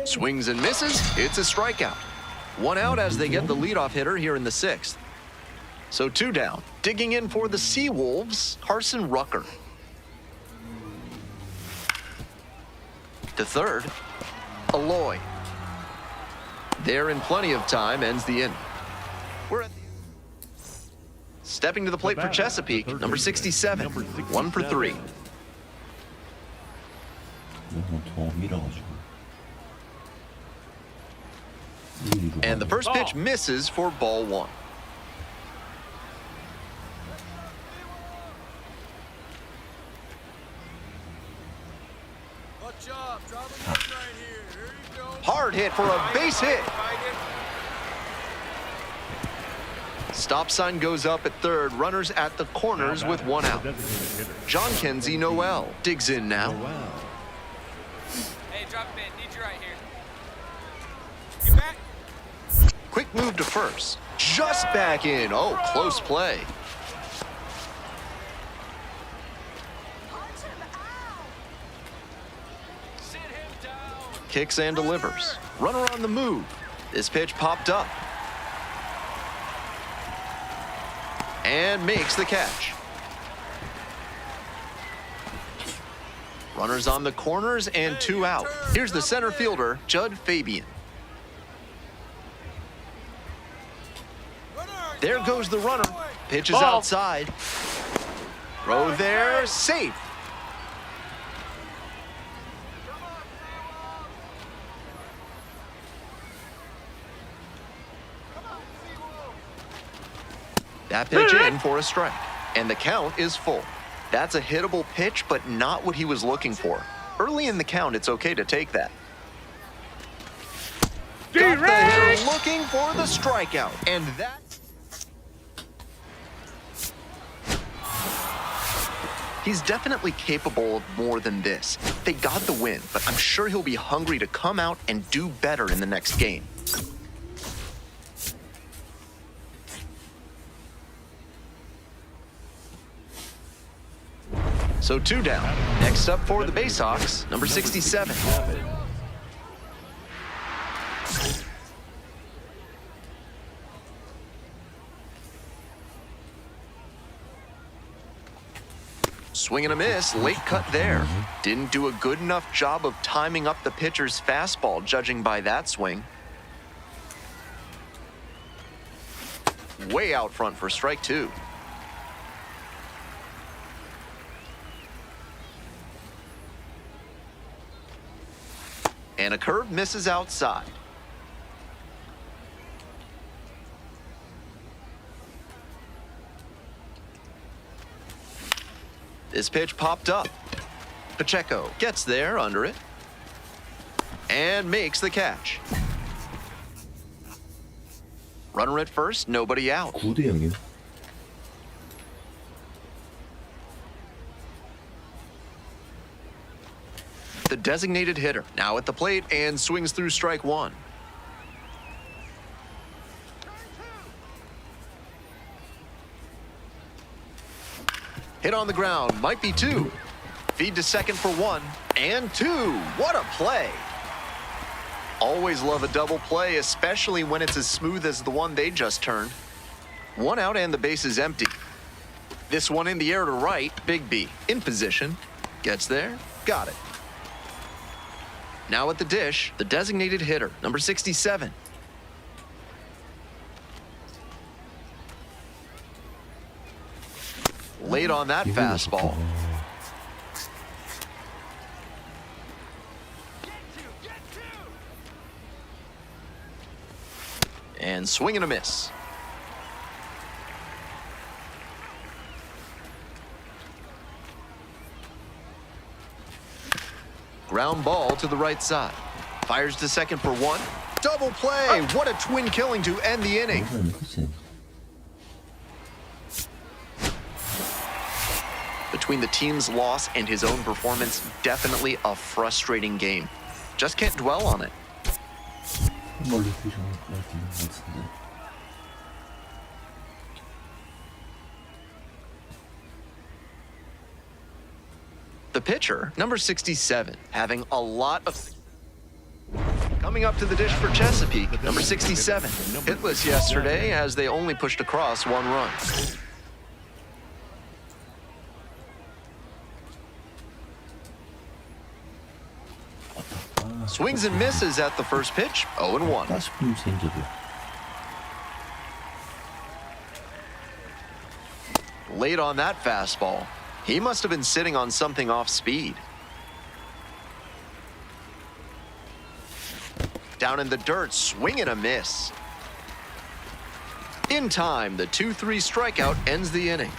Swings and misses. It's a strikeout. One out as they get the leadoff hitter here in the sixth. So two down. Digging in for the Seawolves, Carson Rucker. To third, Aloy. There in plenty of time, ends the inning. We're at the stepping to the plate for Chesapeake, number 67, 1 for 3. 더 밀어가지고. And the first pitch misses for ball 1. Hard hit for a base hit. Stop sign goes up at third. Runners at the corners with one out. John Kenzie Noel digs in now. Hey, drop a bit. Need you right here. Get back. Quick move to first. Just back in. Oh, close play. Kicks and delivers. Runner on the move. This pitch popped up. And makes the catch. Runners on the corners and two out. Here's the center fielder, Judd Fabian. There goes the runner. Pitch is outside. Throw there, safe. That pitch in for a strike, and the count is full. That's a hittable pitch, but not what he was looking for. Early in the count, it's okay to take that. Got the hitter looking for the strikeout, and that... He's definitely capable of more than this. They got the win, but I'm sure he'll be hungry to come out and do better in the next game. So two down. Next up for the Bayhawks, number 67. Swing and a miss, late cut there. Didn't do a good enough job of timing up the pitcher's fastball, judging by that swing. Way out front for strike two. And a curve misses outside. This pitch popped up. Pacheco gets there under it and makes the catch. Runner at first, nobody out. 9대 0이요. The designated hitter now at the plate and swings through strike one. Hit on the ground, might be two. Feed to second for one and two. What a play. Always love a double play, especially when it's as smooth as the one they just turned. One out and the base is empty. This one in the air to right, Big B in position. Gets there, got it. Now at the dish, the designated hitter, number 67. Late on that fastball. And swing and a miss. Ground ball to the right side. Fires to second for one. Double play. What a twin killing to end the inning. 그치? Between the team's loss and his own performance, definitely a frustrating game. Just can't dwell on it. 멀리 뛰어올 것 같은데. The pitcher, number 67, having a lot of... Coming up to the dish for Chesapeake, number 67. Hitless yesterday as they only pushed across one run. Swings and misses at the first pitch, 0-1. 가스품 생겨도. Late on that fastball. He must have been sitting on something off speed. Down in the dirt, swing and a miss. In time, the 2-3 strikeout ends the inning.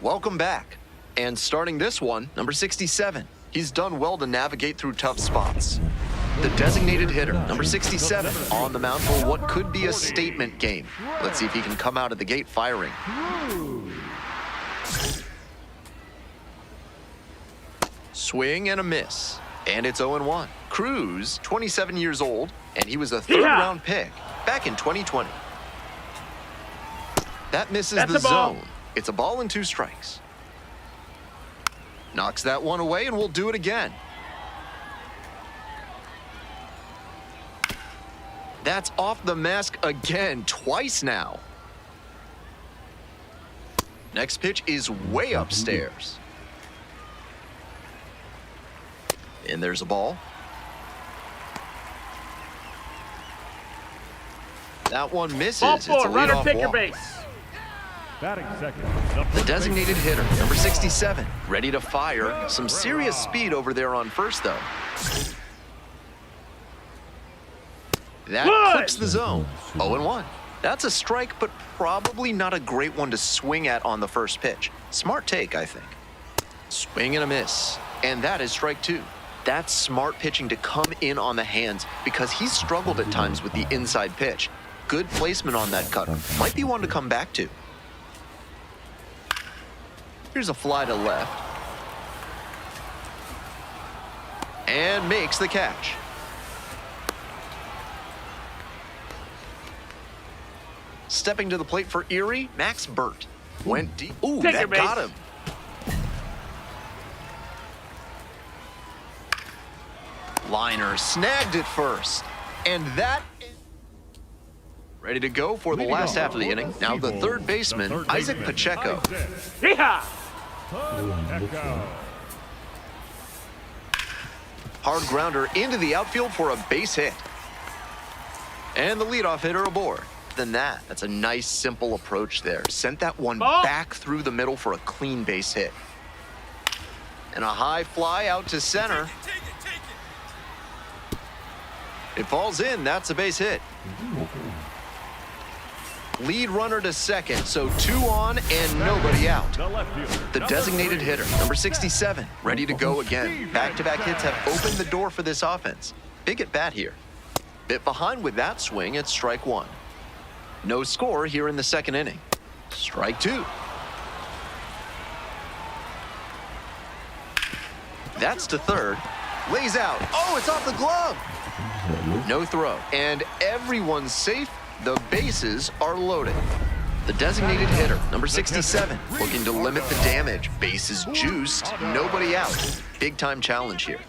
Welcome back. And starting this one, number 67. He's done well to navigate through tough spots. The designated hitter, number 67, on the mound for what could be a statement game. Let's see if he can come out of the gate firing. Swing and a miss. And it's 0-1. Cruz, 27 years old, and he was a third-round pick back in 2020. That misses That's the a ball. zone. It's a ball and 2 strikes. Knocks that one away, and we'll do it again. That's off the mask again, twice now. Next pitch is way upstairs. And there's a ball. That one misses. Ball It's four, a runner leadoff take your walk. base. Batting second. The designated hitter, number 67, ready to fire. Some serious speed over there on first, though. That clips the zone. 0-1. That's a strike, but probably not a great one to swing at on the first pitch. Smart take, I think. Swing and a miss. And that is strike 2. That's smart pitching to come in on the hands because he's struggled at times with the inside pitch. Good placement on that cutter. Might be one to come back to. Here's a fly to left. And makes the catch. Stepping to the plate for Erie, Max Burt. Went deep. Ooh, Take your that base. got him. Liner snagged it first. And that... Ready to go for the last half of the inning. Now the third baseman, Isaac Pacheco. Yeehaw! Echo. Hard grounder into the outfield for a base hit. And the leadoff hitter aboard. Than that, that's a nice, simple approach there. Sent that one back through the middle for a clean base hit. And a high fly out to center. It falls in. That's a base hit. Lead runner to second, so 2 on and nobody out. The left fielder. The designated hitter, number 67, ready to go again. Back-to-back hits have opened the door for this offense. Big at bat here. Bit behind with that swing at strike 1. No score here in the second inning. Strike 2. That's to third. Lays out. Oh, it's off the glove. No throw. And everyone's safe. The bases are loaded. The designated hitter, number 67, looking to limit the damage. Bases juiced, nobody out. Big time challenge here.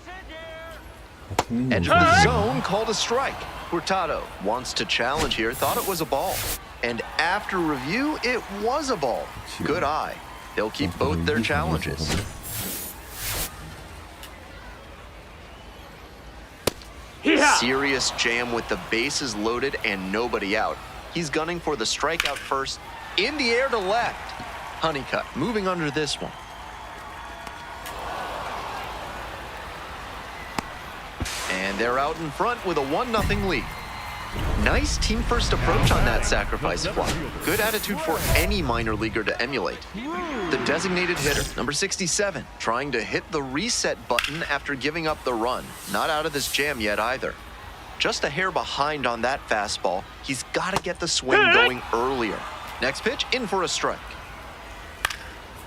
Edge of the zone, called a strike. Hurtado wants to challenge here, thought it was a ball. And after review, it was a ball. Good eye. They'll keep both their challenges. Serious jam with the bases loaded and nobody out. He's gunning for the strikeout first. In the air to left. Honeycutt moving under this one. And they're out in front with a 1-0 lead. Nice team first approach on that sacrifice fly. Good attitude for any minor leaguer to emulate. The designated hitter, number 67, trying to hit the reset button after giving up the run. Not out of this jam yet either. Just a hair behind on that fastball. He's got to get the swing going earlier. Next pitch, in for a strike.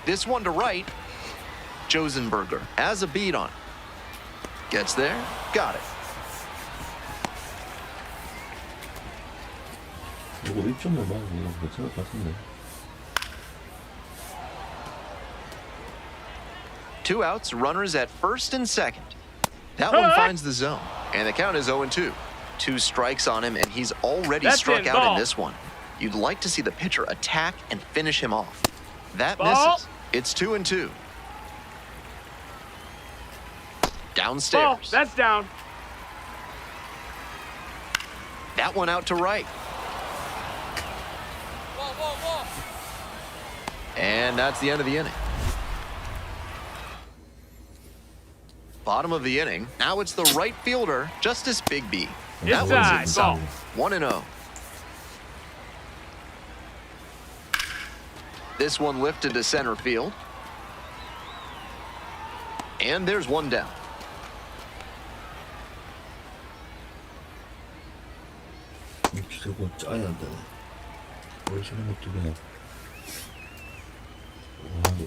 This one to right. Josenberger has a beat on. Gets there, got it. 이거 1점만 맞으면 괜찮을 것 같은데. 2 outs, runners at first and second. That one finds the zone, and the count is 0-2. 2 strikes on him, and he's already struck out in this one. You'd like to see the pitcher attack and finish him off. That misses. It's 2-2. Downstairs. That's down. That one out to right. And that's the end of the inning. Bottom of the inning. Now it's the right fielder, Justice Bigby. That one's inside. 1-0. This one lifted to center field. And there's one down. 저거 짜야 한다네. 뭘 저런 것도 그냥.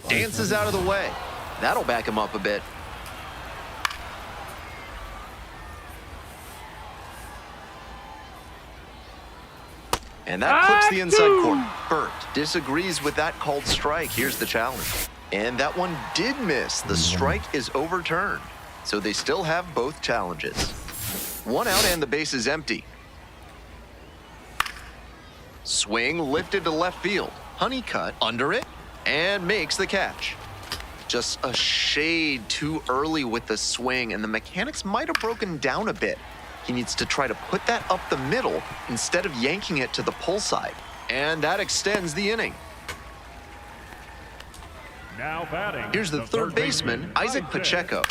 Dances out of the way. That'll back him up a bit. And that clips the inside corner. Burt disagrees with that called strike. Here's the challenge. And that one did miss. The strike is overturned. So they still have both challenges. 1 out and the base is empty. Swing lifted to left field. Honeycutt under it and makes the catch. Just a shade too early with the swing, and the mechanics might have broken down a bit. He needs to try to put that up the middle instead of yanking it to the pull side. And that extends the inning. Now batting. Here's the third baseman, Isaac Pacheco.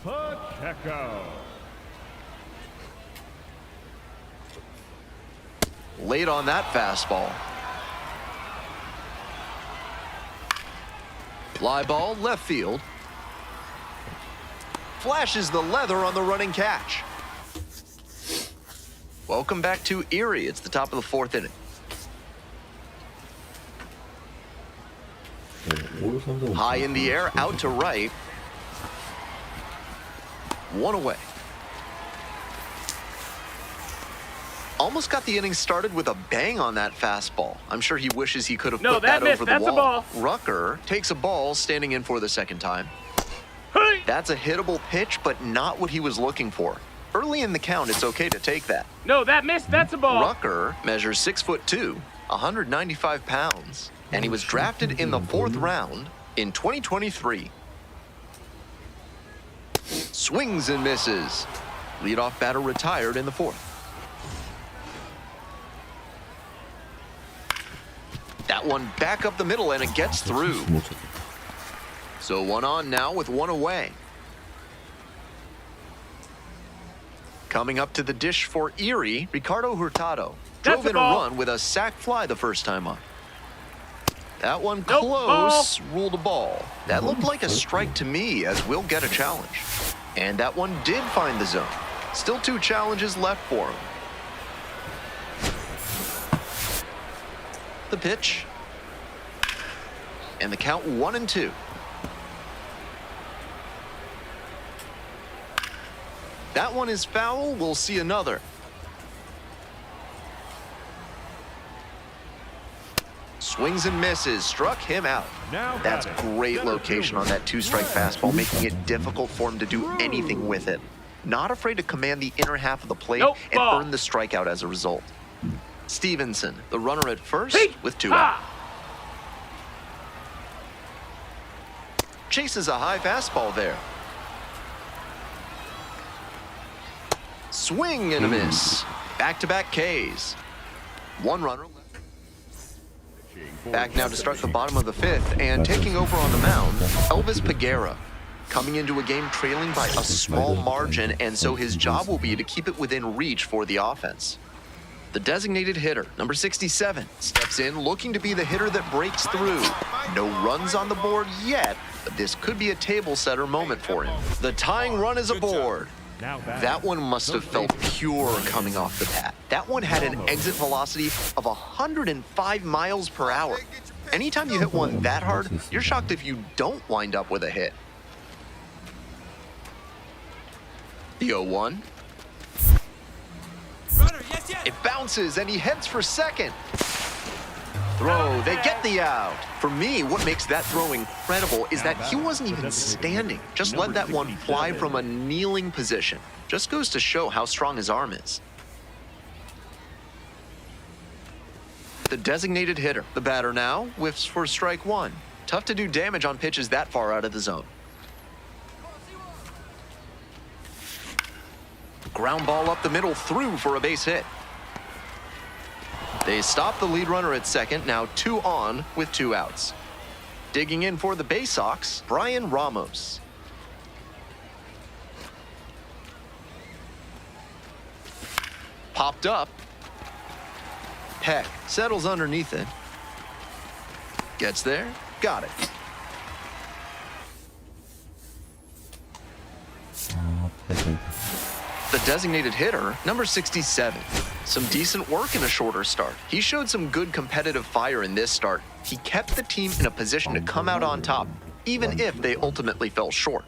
Pacheco. Late on that fastball. Fly ball left field. Flashes the leather on the running catch. Welcome back to Erie. It's the top of the 4th inning. High in the air, out to right. 1 away. Almost got the inning started with a bang on that fastball. I'm sure he wishes he could have put that over the wall. A ball. Rucker takes a ball, standing in for the second time. That's a hittable pitch, but not what he was looking for. Early in the count, it's okay to take that. No, that missed. That's a ball. Rucker measures 6'2", 195 pounds, and he was drafted in the 4th round in 2023. Swings and misses. Leadoff batter retired in the 4th. That one back up the middle, and it gets through. So 1 on now with 1 away. Coming up to the dish for Erie, Ricardo Hurtado. Drove in a run with a sac fly the first time up. That one close, ruled a ball. That looked like a strike to me, as we'll get a challenge. And that one did find the zone. Still 2 challenges left for him. The pitch. And the count 1-2. That one is foul. We'll see another. Swings and misses. Struck him out. That's great location on that 2-strike fastball, making it difficult for him to do anything with it. Not afraid to command the inner half of the plate and earn the strikeout as a result. Stevenson, the runner at first, with 2 out. Chases a high fastball there. Swing and a miss. Back-to-back Ks. One runner. Back now to start the bottom of the fifth, and taking over on the mound, Elvis Peguera. Coming into a game trailing by a small margin, and so his job will be to keep it within reach for the offense. The designated hitter, number 67, steps in looking to be the hitter that breaks through. No runs on the board yet, but this could be a table setter moment for him. The tying run is aboard. That one must have felt pure coming off the bat. That one had an exit velocity of 105 miles per hour. Anytime you hit one that hard, you're shocked if you don't wind up with a hit. The 0-1. It bounces and he heads for second. Throw, they get the out. For me, what makes that throw incredible is that he wasn't even standing. Just let that one fly from a kneeling position. Just goes to show how strong his arm is. The designated hitter, the batter now, whiffs for strike one. Tough to do damage on pitches that far out of the zone. Ground ball up the middle, through for a base hit. They stop the lead runner at second, now 2 on with 2 outs. Digging in for the Bay Sox, Brian Ramos. Popped up. Peck settles underneath it. Gets there, got it. The designated hitter, number 67. Some decent work in a shorter start. He showed some good competitive fire in this start. He kept the team in a position to come out on top, even if they ultimately fell short.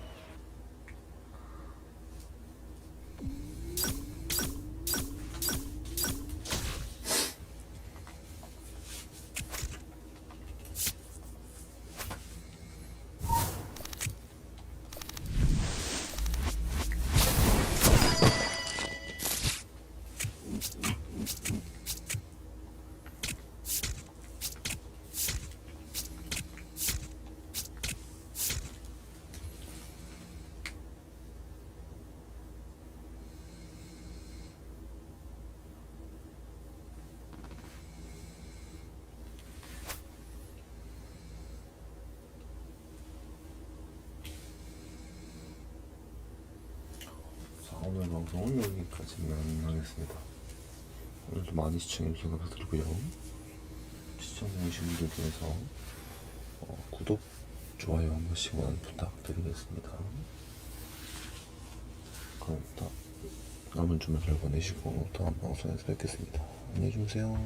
오늘 방송은 여기까지만 하겠습니다. 오늘도 많이 시청해주셔서 감사드리고요. 시청해주신 분들 중에서 구독, 좋아요 한 번씩만 부탁드리겠습니다. 그럼 남은 주말 잘 보내시고 다음 방송에서 뵙겠습니다. 안녕히 주무세요.